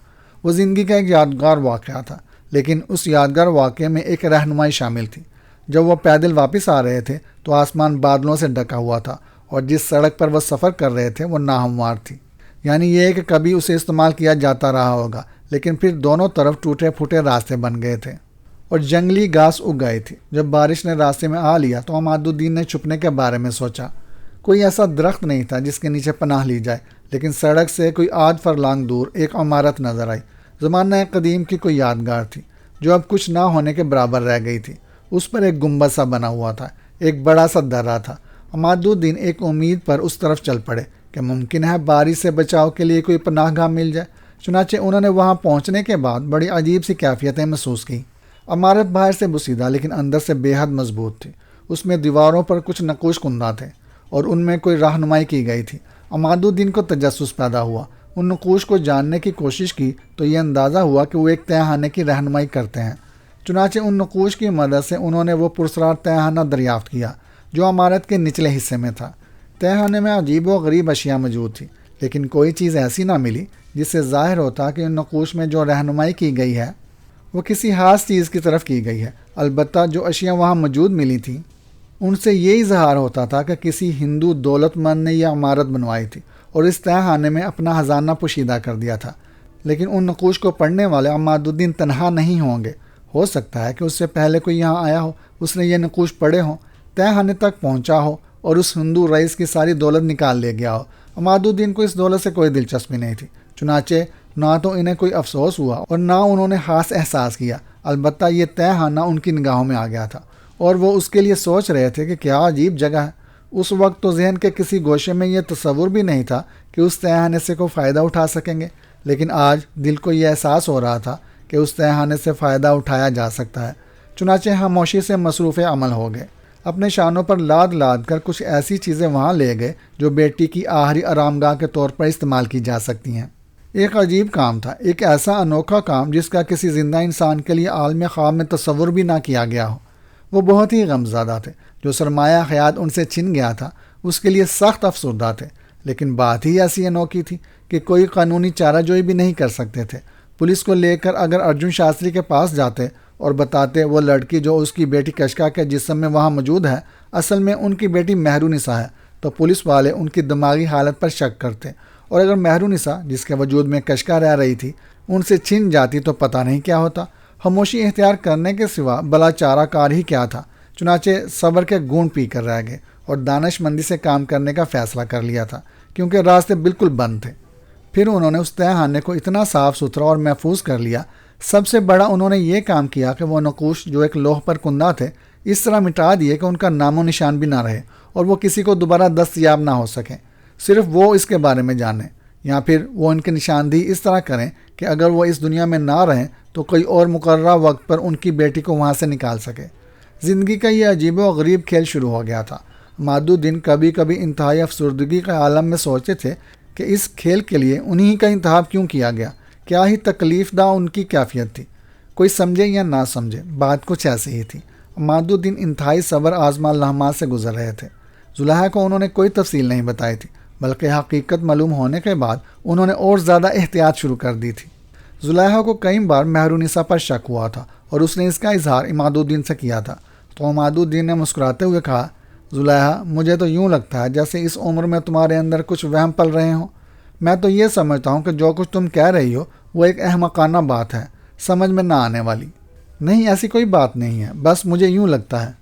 وہ زندگی کا ایک یادگار واقعہ تھا، لیکن اس یادگار واقعے میں ایک رہنمائی شامل تھی۔ جب وہ پیدل واپس آ رہے تھے تو آسمان بادلوں سے ڈھکا ہوا تھا اور جس سڑک پر وہ سفر کر رہے تھے وہ ناہموار تھی، یعنی یہ کہ کبھی اسے استعمال کیا جاتا رہا ہوگا، لیکن پھر دونوں طرف ٹوٹے پھوٹے راستے بن گئے تھے اور جنگلی گھاس اگ گئی تھی۔ جب بارش نے راستے میں آ لیا تو عماد الدین نے چھپنے کے بارے میں سوچا۔ کوئی ایسا درخت نہیں تھا جس کے نیچے پناہ لی جائے، لیکن سڑک سے کوئی آدھ فرلانگ دور ایک عمارت نظر آئی۔ زمانہ قدیم کی کوئی یادگار تھی جو اب کچھ نہ ہونے کے برابر رہ گئی تھی۔ اس پر ایک گنبد سا بنا ہوا تھا، ایک بڑا سا درہ تھا۔ عماد الدین ایک امید پر اس طرف چل پڑے کہ ممکن ہے بارش سے بچاؤ کے لیے کوئی پناہ گاہ مل جائے۔ چنانچہ انہوں نے وہاں پہنچنے کے بعد بڑی عجیب سی کیفیتیں محسوس کی۔ عمارت باہر سے بسیدہ لیکن اندر سے بے حد مضبوط تھی۔ اس میں دیواروں پر کچھ نقوش کندہ تھے اور ان میں کوئی رہنمائی کی گئی تھی۔ عماد الدین کو تجسس پیدا ہوا۔ ان نقوش کو جاننے کی کوشش کی تو یہ اندازہ ہوا کہ وہ ایک تہہ خانے کی رہنمائی کرتے ہیں۔ چنانچہ ان نقوش کی مدد سے انہوں نے وہ پرسرار تہہ خانہ دریافت کیا جو عمارت کے نچلے حصے میں تھا۔ تہہ خانے میں عجیب و غریب اشیاء موجود تھی، لیکن کوئی چیز ایسی نہ ملی جس سے ظاہر ہوتا کہ ان نقوش میں جو رہنمائی کی گئی ہے وہ کسی خاص چیز کی طرف کی گئی ہے۔ البتہ جو اشیاء وہاں موجود ملی تھیں ان سے یہ اظہار ہوتا تھا کہ کسی ہندو دولت مند نے یہ عمارت بنوائی تھی اور اس تہہ خانے میں اپنا خزانہ پوشیدہ کر دیا تھا۔ لیکن ان نقوش کو پڑھنے والے عماد الدین تنہا نہیں ہوں گے، ہو سکتا ہے کہ اس سے پہلے کوئی یہاں آیا ہو، اس نے یہ نقوش پڑھے ہوں، تہہ خانے تک پہنچا ہو اور اس ہندو رئیس کی ساری دولت نکال لے گیا ہو۔ عماد الدین کو اس دولت سے کوئی دلچسپی نہیں تھی، چنانچہ نہ تو انہیں کوئی افسوس ہوا اور نہ انہوں نے خاص احساس کیا۔ البتہ یہ تہہ خانہ ان کی نگاہوں میں آ گیا تھا اور وہ اس کے لیے سوچ رہے تھے کہ کیا عجیب جگہ ہے۔ اس وقت تو ذہن کے کسی گوشے میں یہ تصور بھی نہیں تھا کہ اس تہہ خانے سے کوئی فائدہ اٹھا سکیں گے، لیکن آج دل کو یہ احساس ہو رہا تھا کہ اس تہہ خانے سے فائدہ اٹھایا جا سکتا ہے۔ چنانچہ خاموشی سے مصروف عمل ہو گئے، اپنے شانوں پر لاد لاد کر کچھ ایسی چیزیں وہاں لے گئے جو بیٹی کی آخری آرامگاہ کے طور پر استعمال کی جا سکتی ہیں۔ ایک عجیب کام تھا، ایک ایسا انوکھا کام جس کا کسی زندہ انسان کے لیے عالم خواب میں تصور بھی نہ کیا گیا ہو۔ وہ بہت ہی غمزدہ تھے، جو سرمایہ حیات ان سے چھن گیا تھا اس کے لیے سخت افسردہ تھے، لیکن بات ہی ایسی انوکھی تھی کہ کوئی قانونی چارہ جوئی بھی نہیں کر سکتے تھے۔ پولیس کو لے کر اگر ارجن شاستری کے پاس جاتے اور بتاتے وہ لڑکی جو اس کی بیٹی کشکا کے جسم میں وہاں موجود ہے اصل میں ان کی بیٹی مہرونسا ہے، تو پولیس والے ان کی دماغی حالت پر شک کرتے، اور اگر مہرونسا جس کے وجود میں کشکا رہ رہی تھی ان سے چھن جاتی تو پتہ نہیں کیا ہوتا۔ خاموشی اختیار کرنے کے سوا بلا چارہ کار ہی کیا تھا۔ چنانچہ صبر کے گھونٹ پی کر رہ گئے اور دانش مندی سے کام کرنے کا فیصلہ کر لیا تھا، کیونکہ راستے بالکل بند تھے۔ پھر انہوں نے اس تہہ خانے کو اتنا صاف ستھرا اور محفوظ کر لیا۔ سب سے بڑا انہوں نے یہ کام کیا کہ وہ نقوش جو ایک لوح پر کندہ تھے اس طرح مٹا دیے کہ ان کا نام و نشان بھی نہ رہے اور وہ کسی کو دوبارہ دستیاب نہ ہو سکیں، صرف وہ اس کے بارے میں جانیں، یا پھر وہ ان کی نشاندہی اس طرح کریں کہ اگر وہ اس دنیا میں نہ رہیں تو کوئی اور مقررہ وقت پر ان کی بیٹی کو وہاں سے نکال سکے۔ زندگی کا یہ عجیب و غریب کھیل شروع ہو گیا تھا۔ عماد الدین کبھی کبھی انتہائی افسردگی کے عالم میں سوچتے تھے کہ اس کھیل کے لیے انہی کا انتخاب کیوں کیا گیا، کیا ہی تکلیف دہ ان کی کیفیت تھی۔ کوئی سمجھے یا نہ سمجھے، بات کچھ ایسی ہی تھی۔ عماد الدین انتہائی صبر آزما لمحات سے گزر رہے تھے۔ زلیخا کو انہوں نے کوئی تفصیل نہیں بتائی تھی، بلکہ حقیقت معلوم ہونے کے بعد انہوں نے اور زیادہ احتیاط شروع کر دی تھی۔ زلیخا کو کئی بار مہرونسا پر شک ہوا تھا اور اس نے اس کا اظہار عماد الدین سے کیا تھا، تو عماد الدین نے مسکراتے ہوئے کہا، زلیخا، مجھے تو یوں لگتا ہے جیسے اس عمر میں تمہارے اندر کچھ وہم پل رہے ہوں۔ میں تو یہ سمجھتا ہوں کہ جو کچھ تم کہہ رہی ہو وہ ایک احمقانہ بات ہے، سمجھ میں نہ آنے والی۔ نہیں، ایسی کوئی بات نہیں ہے، بس مجھے یوں لگتا ہے۔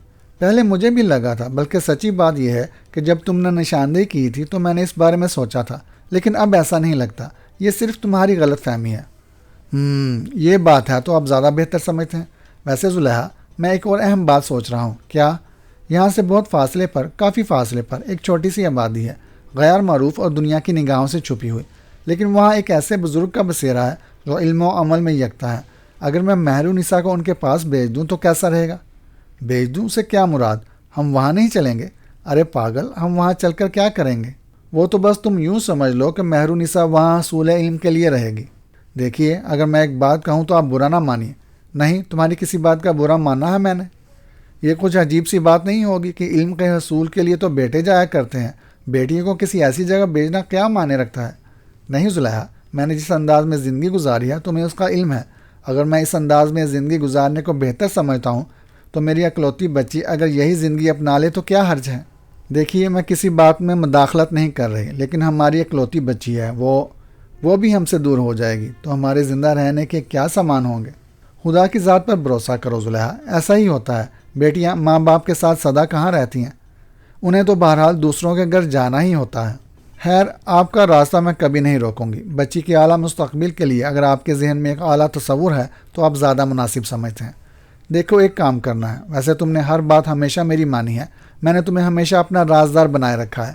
پہلے مجھے بھی لگا تھا، بلکہ سچی بات یہ ہے کہ جب تم نے نشاندہی کی تھی تو میں نے اس بارے میں سوچا تھا، لیکن اب ایسا نہیں لگتا، یہ صرف تمہاری غلط فہمی ہے۔ یہ بات ہے تو آپ زیادہ بہتر سمجھتے ہیں۔ ویسے زلیخا، میں ایک اور اہم بات سوچ رہا ہوں۔ کیا؟ یہاں سے بہت فاصلے پر، کافی فاصلے پر ایک چھوٹی سی آبادی ہے، غیر معروف اور دنیا کی نگاہوں سے چھپی ہوئی، لیکن وہاں ایک ایسے بزرگ کا بسیرا ہے جو علم و عمل میں یکتا ہے۔ اگر میں مہرونسا کو ان کے پاس بھیج دوں تو کیسا رہے گا؟ بھیج دوں سے کیا مراد؟ ہم وہاں نہیں چلیں گے؟ ارے پاگل، ہم وہاں چل کر کیا کریں گے؟ وہ تو بس تم یوں سمجھ لو کہ مہرونسا وہاں حصول علم کے لیے رہے گی۔ دیکھیے، اگر میں ایک بات کہوں تو آپ برا نہ مانیے۔ نہیں، تمہاری کسی بات کا برا ماننا ہے میں نے؟ یہ کچھ عجیب سی بات نہیں ہوگی کہ علم کے حصول کے لیے تو بیٹے جایا کرتے ہیں، بیٹیوں کو کسی ایسی جگہ بھیجنا کیا معنی رکھتا ہے؟ نہیں زلیخا، میں نے جس انداز میں زندگی گزاری ہے تمہیں اس کا علم ہے۔ اگر میں اس انداز میں زندگی گزارنے کو بہتر سمجھتا ہوں تو میری اکلوتی بچی اگر یہی زندگی اپنا لے تو کیا حرج ہے؟ دیکھیے، میں کسی بات میں مداخلت نہیں کر رہی، لیکن ہماری اکلوتی بچی ہے، وہ بھی ہم سے دور ہو جائے گی تو ہمارے زندہ رہنے کے کیا سامان ہوں گے؟ خدا کی ذات پر بھروسہ کرو زلیخا، ایسا ہی ہوتا ہے۔ بیٹیاں ماں باپ کے ساتھ سدا کہاں رہتی ہیں؟ انہیں تو بہرحال دوسروں کے گھر جانا ہی ہوتا ہے۔ خیر، آپ کا راستہ میں کبھی نہیں روکوں گی۔ بچی کے اعلیٰ مستقبل کے لیے اگر آپ کے ذہن میں ایک اعلیٰ تصور ہے تو آپ زیادہ مناسب سمجھتے ہیں۔ دیکھو، ایک کام کرنا ہے۔ ویسے تم نے ہر بات ہمیشہ میری مانی ہے، میں نے تمہیں ہمیشہ اپنا رازدار بنائے رکھا ہے۔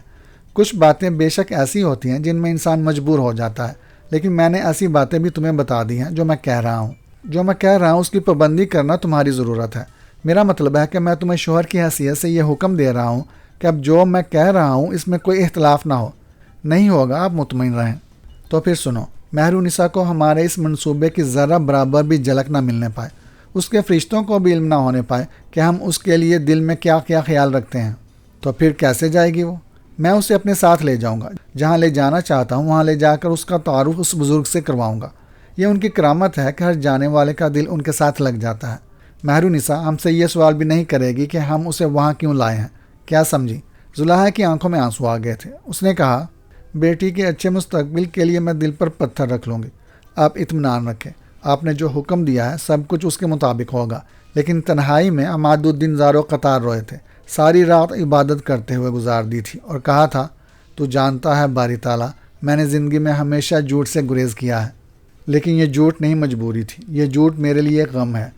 کچھ باتیں بے شک ایسی ہوتی ہیں جن میں انسان مجبور ہو جاتا ہے، لیکن میں نے ایسی باتیں بھی تمہیں بتا دی ہیں جو میں کہہ رہا ہوں اس کی پابندی کرنا تمہاری ضرورت ہے۔ میرا مطلب ہے کہ میں تمہیں شوہر کی حیثیت سے یہ حکم دے رہا ہوں کہ اب جو میں کہہ رہا ہوں اس میں کوئی اختلاف نہ ہو۔ نہیں ہوگا، آپ مطمئن رہیں۔ تو پھر سنو، مہرونسا کو ہمارے اس منصوبے کی ذرا برابر بھی جھلک نہ ملنے پائے، اس کے فرشتوں کو بھی علم نہ ہونے پائے کہ ہم اس کے لیے دل میں کیا کیا خیال رکھتے ہیں، تو پھر کیسے جائے گی وہ؟ میں اسے اپنے ساتھ لے جاؤں گا، جہاں لے جانا چاہتا ہوں وہاں لے جا کر اس کا تعارف اس بزرگ سے کرواؤں گا۔ یہ ان کی کرامت ہے کہ ہر جانے والے کا دل ان کے ساتھ لگ جاتا ہے۔ مہرونسا ہم سے یہ سوال بھی نہیں کرے گی کہ ہم اسے وہاں کیوں لائے ہیں، کیا سمجھی؟ زلیخا کی آنکھوں میں آنسو آ گئے تھے۔ اس نے کہا، بیٹی کے اچھے مستقبل کے لیے میں دل پر پتھر رکھ لوں گی۔ آپ اطمینان رکھیں، آپ نے جو حکم دیا ہے سب کچھ اس کے مطابق ہوگا۔ لیکن تنہائی میں عمادالدین زار و قطار روئے تھے، ساری رات عبادت کرتے ہوئے گزار دی تھی اور کہا تھا، تو جانتا ہے باری تعالیٰ، میں نے زندگی میں ہمیشہ جھوٹ سے گریز کیا ہے، لیکن یہ جھوٹ نہیں مجبوری تھی، یہ جھوٹ میرے لیے ایک غم ہے،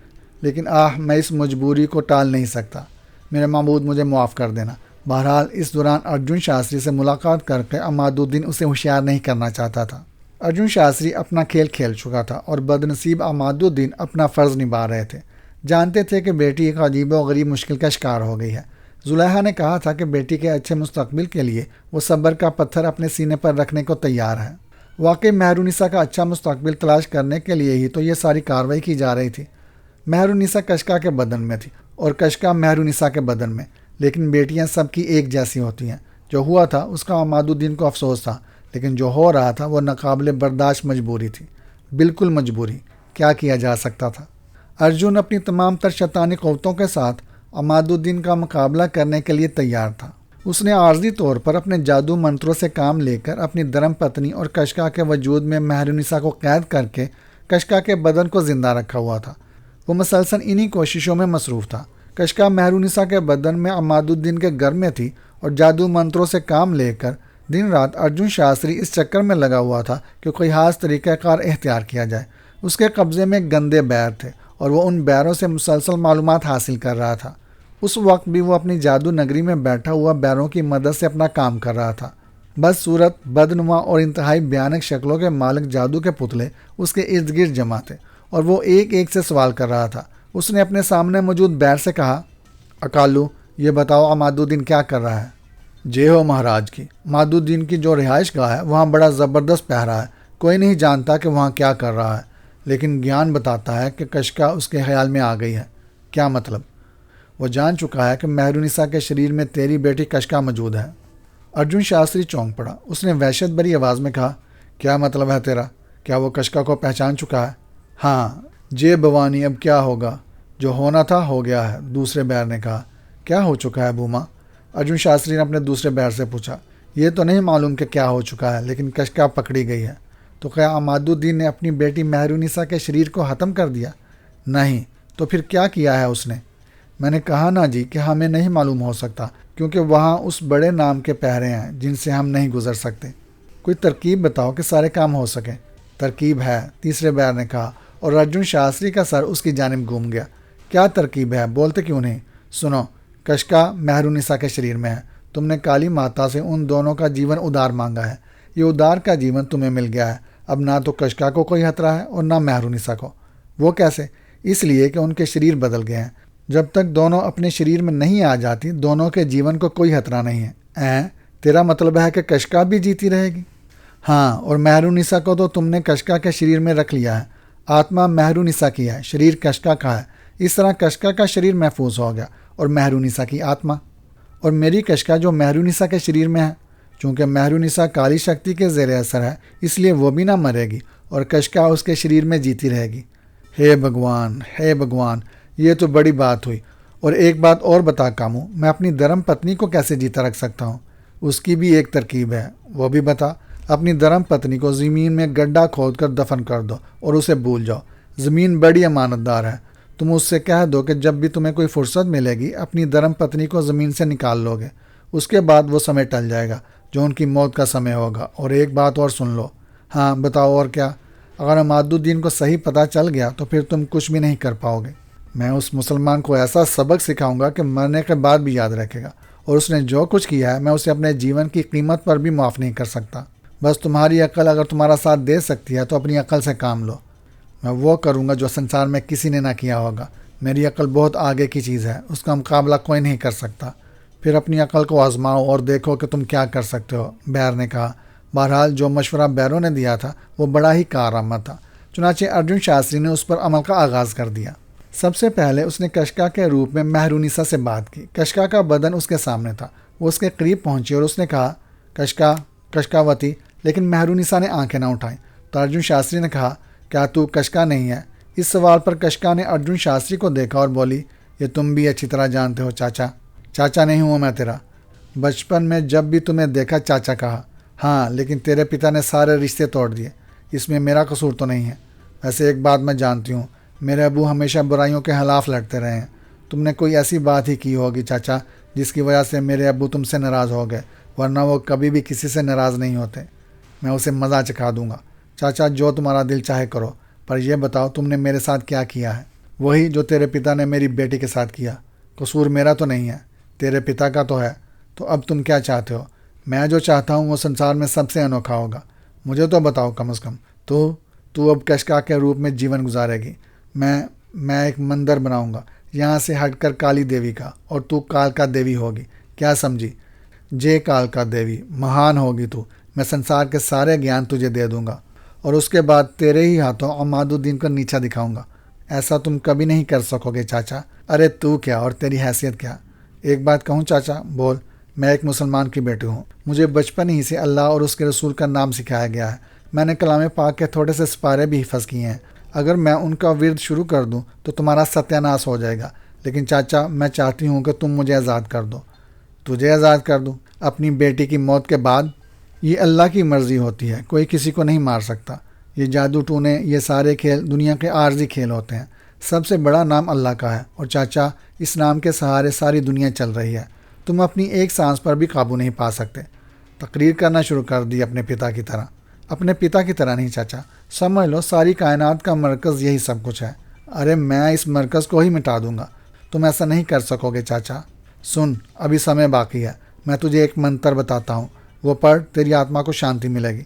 لیکن میں اس مجبوری کو ٹال نہیں سکتا۔ میرے معبود مجھے معاف کر دینا۔ بہرحال اس دوران ارجن شاستری سے ملاقات کر کے عمادالدین اسے ہوشیار نہیں کرنا چاہتا تھا۔ ارجن شاستری اپنا کھیل کھیل چکا تھا اور بدنصیب عمادالدین اپنا فرض نبھا رہے تھے۔ جانتے تھے کہ بیٹی ایک عجیب و غریب مشکل کا شکار ہو گئی ہے۔ زلیخا نے کہا تھا کہ بیٹی کے اچھے مستقبل کے لیے وہ صبر کا پتھر اپنے سینے پر رکھنے کو تیار ہے۔ واقعی مہرونسا کا اچھا مستقبل تلاش کرنے کے لیے ہی تو یہ ساری کارروائی کی جا رہی تھی۔ مہرونسا کشکا کے بدن میں تھی اور کشکا مہرونسا کے بدن میں، لیکن بیٹیاں سب کی ایک جیسی ہوتی ہیں۔ جو ہوا تھا اس کا عمادالدین کو افسوس تھا، لیکن جو ہو رہا تھا وہ ناقابل برداشت مجبوری تھی، بالکل مجبوری۔ کیا کیا جا سکتا تھا؟ ارجن اپنی تمام تر شیطانی قوتوں کے ساتھ عمادالدین کا مقابلہ کرنے کے لیے تیار تھا۔ اس نے عارضی طور پر اپنے جادو منتروں سے کام لے کر اپنی دھرم پتنی اور کشکا کے وجود میں مہرونسا کو قید کر کے کشکا کے بدن کو زندہ رکھا ہوا تھا۔ وہ مسلسل انہی کوششوں میں مصروف تھا۔ کشکا مہرونسا کے بدن میں عمادالدین کے گھر میں تھی اور جادو منتروں سے کام لے کر دن رات ارجن شاستری اس چکر میں لگا ہوا تھا کہ کوئی خاص طریقہ کار اختیار کیا جائے۔ اس کے قبضے میں گندے بیر تھے اور وہ ان بیروں سے مسلسل معلومات حاصل کر رہا تھا۔ اس وقت بھی وہ اپنی جادو نگری میں بیٹھا ہوا بیروں کی مدد سے اپنا کام کر رہا تھا۔ بد صورت، بدنما اور انتہائی بھیانک شکلوں کے مالک جادو کے پتلے اس کے ارد گرد جمع تھے اور وہ ایک ایک سے سوال کر رہا تھا۔ اس نے اپنے سامنے موجود بیر سے کہا، اکالو، یہ بتاؤ عمادالدین کیا کر رہا ہے؟ جے ہو مہاراج کی، عمادالدین کی جو رہائش گاہ ہے وہاں بڑا زبردست پہرا ہے، کوئی نہیں جانتا کہ وہاں کیا کر رہا ہے، لیکن گیان بتاتا ہے کہ کشکا اس کے خیال میں آ گئی ہے۔ کیا مطلب؟ وہ جان چکا ہے کہ مہرونسا کے شریر میں تیری بیٹی کشکا موجود ہے۔ ارجن شاستری چونک پڑا۔ اس نے وحشت بھری آواز میں کہا، کیا مطلب ہے تیرا؟ کیا وہ کشکا کو پہچان چکا ہے؟ ہاں جے بھوانی، اب کیا ہوگا؟ جو ہونا تھا ہو گیا ہے، دوسرے بیر نے کہا۔ کیا ہو چکا ہے بوما؟ ارجن شاستری نے اپنے دوسرے بیر سے پوچھا۔ یہ تو نہیں معلوم کہ کیا ہو چکا ہے، لیکن کشکا پکڑی گئی ہے۔ تو کیا عمادالدین نے اپنی بیٹی مہرونسا کے شریر کو ختم کر دیا؟ نہیں، تو پھر کیا کیا ہے اس نے؟ میں نے کہا نا جی کہ ہمیں نہیں معلوم ہو سکتا، کیونکہ وہاں اس بڑے نام کے پہرے ہیں جن سے ہم نہیں گزر سکتے۔ کوئی ترکیب بتاؤ کہ سارے کام ہو سکیں۔ ترکیب ہے، تیسرے بیر نے کہا، اور ارجن شاستری کا سر اس کی جانب گھوم گیا۔ کیا ترکیب ہے؟ بولتے کیوں نہیں؟ سنو، کشکا مہرونسا کے شریر میں ہے۔ تم نے کالی ماتا سے ان دونوں کا جیون ادار مانگا ہے، یہ ادار کا جیون تمہیں مل گیا ہے۔ اب نہ تو کشکا کو کوئی خطرہ ہے اور نہ مہرونسا کو۔ وہ کیسے؟ اس لیے کہ ان کے شریر بدل گئے ہیں۔ جب تک دونوں اپنے شریر میں نہیں آ جاتی، دونوں کے جیون کو کوئی خطرہ نہیں ہے۔ تیرا مطلب ہے کہ کشکا بھی جیتی رہے گی؟ ہاں، اور مہرونسا کو تو تم نے کشکا کے شریر میں رکھ لیا ہے۔ آتما مہرونسا کی ہے، شریر کشکا کا ہے۔ اس طرح کشکا کا شریر محفوظ ہو گیا اور مہرونسا کی آتما، اور میری کشکا جو مہرونسا کے شریر میں ہے۔ چونکہ مہرونسا کالی شکتی کے زیر اثر ہے، اس لیے وہ بھی نہ مرے گی اور کشکا اس کے شریر میں جیتی رہے گی۔ ہے بھگوان، ہے بھگوان، یہ تو بڑی بات ہوئی۔ اور ایک بات اور بتا کامو، میں اپنی دھرم پتنی کو کیسے جیتا رکھ سکتا ہوں؟ اس کی بھی ایک ترکیب ہے، وہ بھی بتا۔ اپنی دھرم پتنی کو زمین میں گڈھا کھود کر دفن کر دو اور اسے بھول جاؤ۔ زمین بڑی امانت دار ہے، تم اس سے کہہ دو کہ جب بھی تمہیں کوئی فرصت ملے گی اپنی دھرم پتنی کو زمین سے نکال لو گے، اس کے بعد وہ سمے ٹل جائے گا جو ان کی موت کا سمے ہوگا۔ اور ایک بات اور سن لو۔ ہاں بتاؤ، اور کیا؟ اگر عمادالدین کو صحیح پتہ چل گیا تو پھر تم کچھ بھی نہیں کر پاؤ گے۔ میں اس مسلمان کو ایسا سبق سکھاؤں گا کہ مرنے کے بعد بھی یاد رکھے گا، اور اس نے جو کچھ کیا ہے میں اسے اپنے جیون کی قیمت پر بھی معاف نہیں کر سکتا۔ بس تمہاری عقل اگر تمہارا ساتھ دے سکتی ہے تو اپنی عقل سے کام لو۔ میں وہ کروں گا جو سنسار میں کسی نے نہ کیا ہوگا۔ میری عقل بہت آگے کی چیز ہے، اس کا مقابلہ کوئی نہیں کر سکتا۔ پھر اپنی عقل کو آزماؤ اور دیکھو کہ تم کیا کر سکتے ہو، بیر نے کہا۔ بہرحال جو مشورہ بیرو نے دیا تھا وہ بڑا ہی کارآمد تھا، چنانچہ ارجن شاستری نے اس پر عمل کا آغاز کر دیا۔ سب سے پہلے اس نے کشکا کے روپ میں مہرونیسا سے بات کی۔ کشکا کا بدن اس کے سامنے تھا، وہ اس کے قریب پہنچی اور اس نے کہا، کشکا، کشکاوتی، لیکن مہرونیسا نے آنکھیں نہ اٹھائیں۔ تو ارجن شاستری نے کہا، کیا تو کشکا نہیں ہے؟ اس سوال پر کشکا نے ارجن شاستری کو دیکھا اور بولی، یہ تم بھی اچھی طرح جانتے ہو چاچا۔ چاچا نہیں ہوں میں تیرا، بچپن میں جب بھی تمہیں دیکھا چاچا کہا۔ ہاں، لیکن تیرے پتا نے سارے رشتے توڑ دیے، اس میں میرا قصور تو نہیں ہے۔ ویسے ایک بات میں جانتی ہوں، میرے ابو ہمیشہ برائیوں کے خلاف لڑتے رہے ہیں۔ تم نے کوئی ایسی بات ہی کی ہوگی چاچا جس کی وجہ سے میرے ابو تم سے ناراض ہو گئے، ورنہ وہ کبھی بھی کسی سے ناراض نہیں ہوتے۔ میں اسے مزہ چکھا دوں گا۔ چاچا جو تمہارا دل چاہے کرو، پر یہ بتاؤ تم نے میرے ساتھ کیا کیا ہے؟ وہی جو تیرے پتا نے میری بیٹی کے ساتھ کیا۔ قصور میرا تو نہیں ہے، تیرے پتا کا تو ہے۔ تو اب تم کیا چاہتے ہو؟ میں جو چاہتا ہوں وہ سنسار میں سب سے انوکھا ہوگا۔ مجھے تو بتاؤ کم از کم۔ تو اب کشکا کے روپ میں جیون گزارے گی۔ میں ایک مندر بناؤں گا یہاں سے ہٹ کر کالی دیوی کا، اور تو کالکا دیوی ہوگی۔ کیا سمجھی؟ جے کالکا دیوی، مہان ہوگی تو۔ میں سنسار کے سارے گیان تجھے دے دوں گا، اور اس کے بعد تیرے ہی ہاتھوں عماد الدین کو نیچا دکھاؤں گا۔ ایسا تم کبھی نہیں کر سکو گے چاچا۔ ارے تو کیا اور تیری حیثیت کیا؟ ایک بات کہوں چاچا؟ بول۔ میں ایک مسلمان کی بیٹی ہوں، مجھے بچپن ہی سے اللہ اور اس کے رسول کا نام سکھایا گیا ہے۔ میں نے کلام پاک کے تھوڑے سے سپارے بھی حفظ کیے ہیں۔ اگر میں ان کا ورد شروع کر دوں تو تمہارا ستیہ ناش ہو جائے گا، لیکن چاچا میں چاہتی ہوں کہ تم مجھے آزاد کر دو۔ تجھے آزاد کر دوں اپنی بیٹی کی موت کے بعد؟ یہ اللہ کی مرضی ہوتی ہے، کوئی کسی کو نہیں مار سکتا۔ یہ جادو ٹونے، یہ سارے کھیل دنیا کے عارضی کھیل ہوتے ہیں۔ سب سے بڑا نام اللہ کا ہے، اور چاچا اس نام کے سہارے ساری دنیا چل رہی ہے۔ تم اپنی ایک سانس پر بھی قابو نہیں پا سکتے۔ تقریر کرنا شروع کر دی اپنے پتا کی طرح۔ اپنے پتا کی طرح نہیں چاچا، سمجھ لو ساری کائنات کا مرکز یہی سب کچھ ہے۔ ارے میں اس مرکز کو ہی مٹا دوں گا۔ تم ایسا نہیں کر سکو گے چاچا۔ سن، ابھی سمے باقی ہے، میں تجھے ایک منتر بتاتا ہوں، وہ پڑھ، تیری آتما کو شانتی ملے گی۔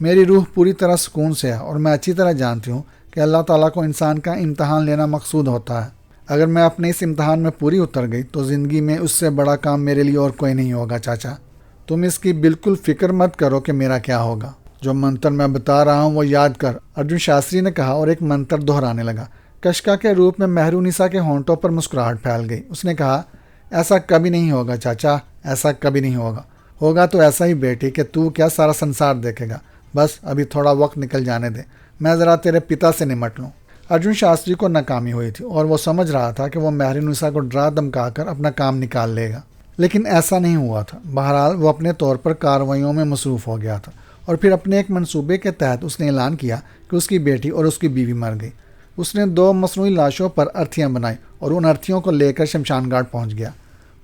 میری روح پوری طرح سکون سے ہے، اور میں اچھی طرح جانتی ہوں کہ اللہ تعالیٰ کو انسان کا امتحان لینا مقصود ہوتا ہے۔ اگر میں اپنے اس امتحان میں پوری اتر گئی تو زندگی میں اس سے بڑا کام میرے لیے اور کوئی نہیں ہوگا چاچا۔ تم اس کی بالکل فکر مت کرو کہ میرا کیا ہوگا۔ جو منتر میں بتا رہا ہوں وہ یاد کر، ارجن شاستری نے کہا اور ایک منتر دہرانے لگا۔ کشکا کے روپ میں مہرونیسا کے ہونٹوں پر مسکراہٹ پھیل گئی۔ اس نے کہا، ایسا کبھی نہیں ہوگا چاچا، ایسا کبھی نہیں ہوگا۔ ہوگا تو ایسا ہی بیٹی کہ تو کیا سارا سنسار دیکھے گا۔ بس ابھی تھوڑا وقت نکل جانے دے، میں ذرا تیرے پتا سے نمٹ لوں۔ ارجن شاستری کو ناکامی ہوئی تھی، اور وہ سمجھ رہا تھا کہ وہ مہرونیسا کو ڈرا دمکا کر اپنا کام نکال لے گا، لیکن ایسا نہیں ہوا تھا۔ بہرحال وہ اپنے طور پر کارروائیوں میں مصروف ہو گیا تھا، اور پھر اپنے ایک منصوبے کے تحت اس نے اعلان کیا کہ اس کی بیٹی اور اس کی بیوی مر گئی۔ اس نے 2 مصنوعی لاشوں پر ارتھیاں بنائیں اور ان ارتھیوں کو لے کر شمشان گھاٹ پہنچ گیا۔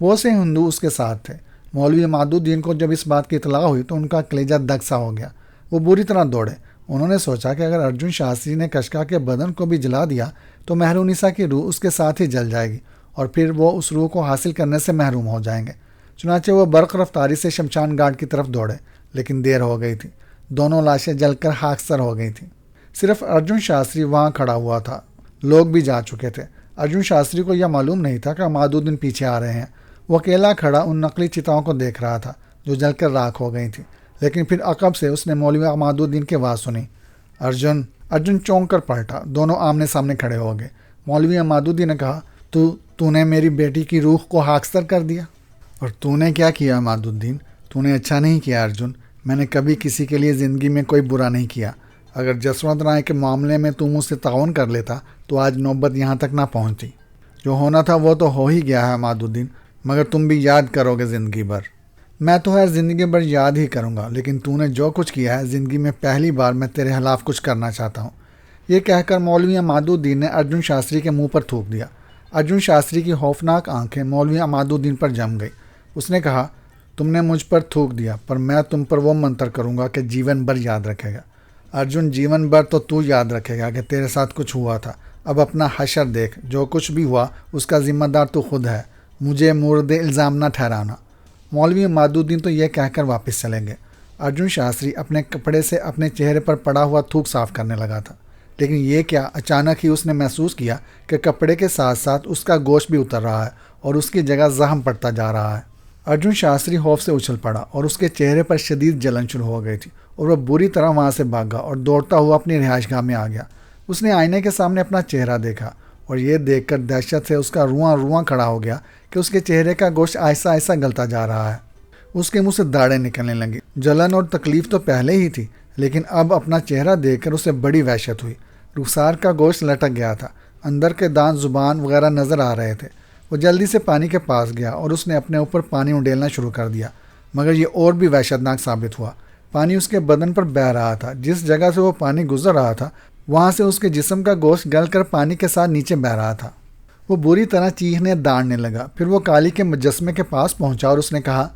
وہ سے ہندو اس کے ساتھ تھے۔ مولوی عماد الدین کو جب اس بات کی اطلاع ہوئی تو ان کا کلیجہ دگ سا ہو گیا۔ وہ بری طرح دوڑے۔ انہوں نے سوچا کہ اگر ارجن شاستری نے کشکا کے بدن کو بھی جلا دیا تو مہرونیسا کی روح اس کے ساتھ ہی جل جائے گی، اور پھر وہ اس روح کو حاصل کرنے سے محروم ہو جائیں گے۔ چنانچہ وہ برق رفتاری سے شمشان گھاٹ کی طرف دوڑے، لیکن دیر ہو گئی تھی۔ دونوں لاشیں جل کر خاکستر ہو گئی تھیں۔ صرف ارجن شاستری وہاں کھڑا ہوا تھا، لوگ بھی جا چکے تھے۔ ارجن شاستری کو یہ معلوم نہیں تھا کہ عماد الدین پیچھے آ رہے ہیں۔ وہ اکیلا کھڑا ان نقلی چتاؤں کو دیکھ رہا تھا جو جل کر راکھ ہو گئی تھیں، لیکن پھر عقب سے اس نے مولوی عماد الدین کی آواز سنی، ارجن چونک کر پلٹا۔ دونوں آمنے سامنے کھڑے ہو گئے۔ مولوی عماد الدین نے کہا، تو نے میری بیٹی کی روح کو خاکستر کر دیا؟ اور تو نے کیا کیا عماد الدین؟ تو نے اچھا نہیں کیا ارجن۔ میں نے کبھی کسی کے لیے زندگی میں کوئی برا نہیں کیا۔ اگر جسونت رائے کے معاملے میں تم مجھ سے تعاون کر لیتا تو آج نوبت یہاں تک نہ پہنچتی۔ جو ہونا تھا وہ تو ہو ہی گیا ہے عماد الدین، مگر تم بھی یاد کرو گے زندگی بھر۔ میں تو ہے زندگی بھر یاد ہی کروں گا، لیکن تو نے جو کچھ کیا ہے زندگی میں پہلی بار میں تیرے خلاف کچھ کرنا چاہتا ہوں۔ یہ کہہ کر مولوی عماد الدین نے ارجن شاستری کے منہ پر تھوک دیا۔ ارجن شاستری کی خوفناک آنکھیں مولوی عماد الدین پر جم گئی۔ اس نے کہا، تم نے مجھ پر تھوک دیا، پر میں تم پر وہ منتر کروں گا کہ جیون بھر یاد رکھے گا۔ ارجن، جیون بھر تو یاد رکھے گا کہ تیرے ساتھ کچھ ہوا تھا۔ اب اپنا حشر دیکھ، جو کچھ بھی ہوا اس کا ذمہ دار تو خود ہے، مجھے مورد الزام نہ ٹھہرانا۔ مولوی عماد الدین تو یہ کہہ کر واپس چلیں گے۔ ارجن شاستری اپنے کپڑے سے اپنے چہرے پر پڑا ہوا تھوک صاف کرنے لگا تھا، لیکن یہ کیا، اچانک ہی اس نے محسوس کیا کہ کپڑے کے ساتھ ساتھ اس کا گوشت بھی اتر رہا ہے اور اس کی جگہ زخم پڑتا جا رہا ہے۔ ارجن شاستری خوف سے اچھل پڑا اور اس کے چہرے پر شدید جلن شروع ہو گئی تھی اور وہ بری طرح وہاں سے بھاگا اور دوڑتا ہوا اپنی رہائش گاہ میں آ گیا۔ اس نے آئینے کے سامنے اپنا چہرہ دیکھا اور یہ دیکھ کر دہشت سے اس کا رواں رواں کھڑا ہو گیا کہ اس کے چہرے کا گوشت آہستہ آہستہ گلتا جا رہا ہے۔ اس کے منہ سے داڑیں نکلنے لگیں۔ جلن اور تکلیف تو پہلے ہی تھی، لیکن اب اپنا چہرہ دیکھ کر اسے بڑی وحشت ہوئی۔ رخسار کا گوشت لٹک گیا تھا، اندر کے دانت زبان وغیرہ نظر آ رہے تھے۔ وہ جلدی سے پانی کے پاس گیا اور اس نے اپنے اوپر پانی اڈیلنا شروع کر دیا، مگر یہ اور بھی وحشتناک ثابت ہوا۔ پانی اس کے بدن پر بہہ رہا تھا۔ جس جگہ سے وہ پانی گزر رہا تھا وہاں سے اس کے جسم کا گوشت گل کر پانی کے ساتھ نیچے بہہ رہا تھا۔ وہ بری طرح چیخنے داڑنے لگا۔ پھر وہ کالی کے مجسمے کے پاس پہنچا اور اس نے کہا،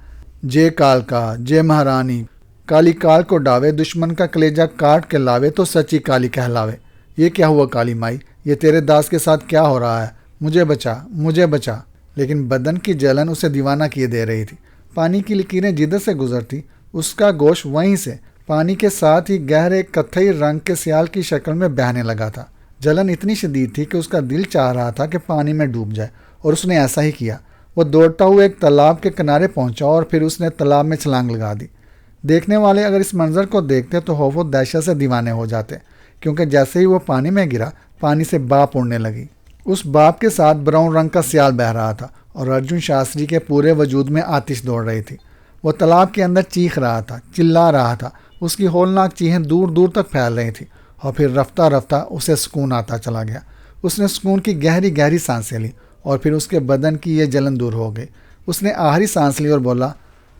جے کالکا، جے مہارانی، کالی کال کو ڈاوے، دشمن کا کلیجہ کاٹ کے لاوے تو سچی کالی کہلاوے۔ یہ کیا ہوا کالی مائی؟ یہ تیرے داس کے ساتھ کیا ہو رہا ہے؟ مجھے بچا، مجھے بچا۔ لیکن بدن کی جلن اسے دیوانہ کیے دے رہی تھی۔ پانی کی لکیریں جدھر سے گزرتی اس کا گوشت وہیں سے پانی کے ساتھ ہی گہرے کتھئی رنگ کے سیال کی شکل میں بہنے لگا تھا۔ جلن اتنی شدید تھی کہ اس کا دل چاہ رہا تھا کہ پانی میں ڈوب جائے، اور اس نے ایسا ہی کیا۔ وہ دوڑتا ہوا ایک تالاب کے کنارے پہنچا اور پھر اس نے تالاب میں چھلانگ لگا دی۔ دیکھنے والے اگر اس منظر کو دیکھتے تو خوف و دہشت سے دیوانے ہو جاتے، کیونکہ جیسے ہی وہ پانی میں گرا پانی سے بھاپ اڑنے لگی۔ اس بھاپ کے ساتھ براؤن رنگ کا سیال بہہ رہا تھا اور ارجن شاستری کے پورے وجود میں آتش دوڑ رہی تھی۔ وہ تالاب کے اندر چیخ رہا تھا، چلا رہا تھا۔ اس کی ہولناک چیخیں دور دور تک پھیل رہی تھیں اور پھر رفتہ رفتہ اسے سکون آتا چلا گیا۔ اس نے سکون کی گہری گہری سانسیں لی اور پھر اس کے بدن کی یہ جلن دور ہو گئی۔ اس نے آخری سانس لی اور بولا،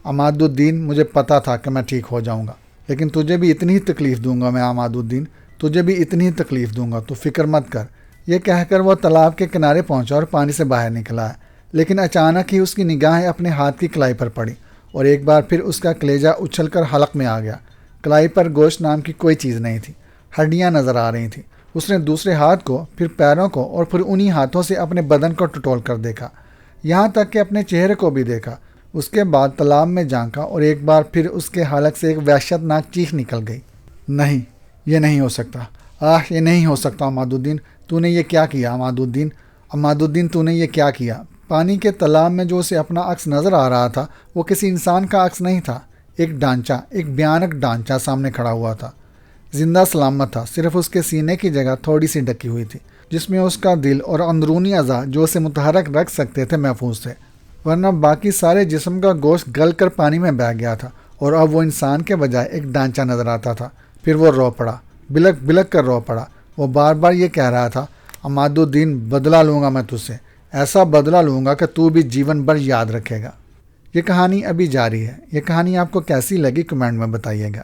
عماد الدین، مجھے پتا تھا کہ میں ٹھیک ہو جاؤں گا، لیکن تجھے بھی اتنی ہی تکلیف دوں گا میں عماد الدین، تجھے بھی اتنی ہی تکلیف دوں گا، تو فکر مت کر۔ یہ کہہ کر وہ تالاب کے کنارے پہنچا اور پانی سے باہر نکلا ہے، لیکن اچانک ہی اس کی نگاہیں اپنے ہاتھ کی کلائی پر پڑی اور ایک بار پھر اس کا کلیجہ اچھل کر حلق میں آ گیا۔ کلائی پر گوشت نام کی کوئی چیز نہیں تھی، ہڈیاں نظر آ رہی تھیں۔ اس نے دوسرے ہاتھ کو، پھر پیروں کو اور پھر انہی ہاتھوں سے اپنے بدن کو ٹٹول کر دیکھا، یہاں تک کہ اپنے چہرے کو بھی دیکھا۔ اس کے بعد تالاب میں جھانکا اور ایک بار پھر اس کے حلق سے ایک وحشتناک چیخ نکل گئی، نہیں، یہ نہیں ہو سکتا، یہ نہیں ہو سکتا عماد الدین، تو نے یہ کیا کیا عماد الدین، عماد الدین تو نے یہ کیا کیا۔ پانی کے تالاب میں جو اسے اپنا عکس نظر آ رہا تھا وہ کسی انسان کا عکس نہیں تھا، ایک ڈھانچہ، ایک بھیانک ڈھانچہ سامنے کھڑا ہوا تھا، زندہ سلامت تھا۔ صرف اس کے سینے کی جگہ تھوڑی سی ڈکی ہوئی تھی، جس میں اس کا دل اور اندرونی اعضاء جو اسے متحرک رکھ سکتے تھے محفوظ تھے، ورنہ باقی سارے جسم کا گوشت گل کر پانی میں بہہ گیا تھا اور اب وہ انسان کے بجائے ایک ڈھانچہ نظر آتا تھا۔ پھر وہ رو پڑا، بلک بلک کر رو پڑا۔ وہ بار بار یہ کہہ رہا تھا، عماد الدین، بدلہ لوں گا میں تجھ سے، ایسا بدلہ لوں گا کہ تو بھی جیون بھر یاد رکھے گا۔ یہ کہانی ابھی جاری ہے۔ یہ کہانی آپ کو کیسی لگی کمنٹ میں بتائیے گا۔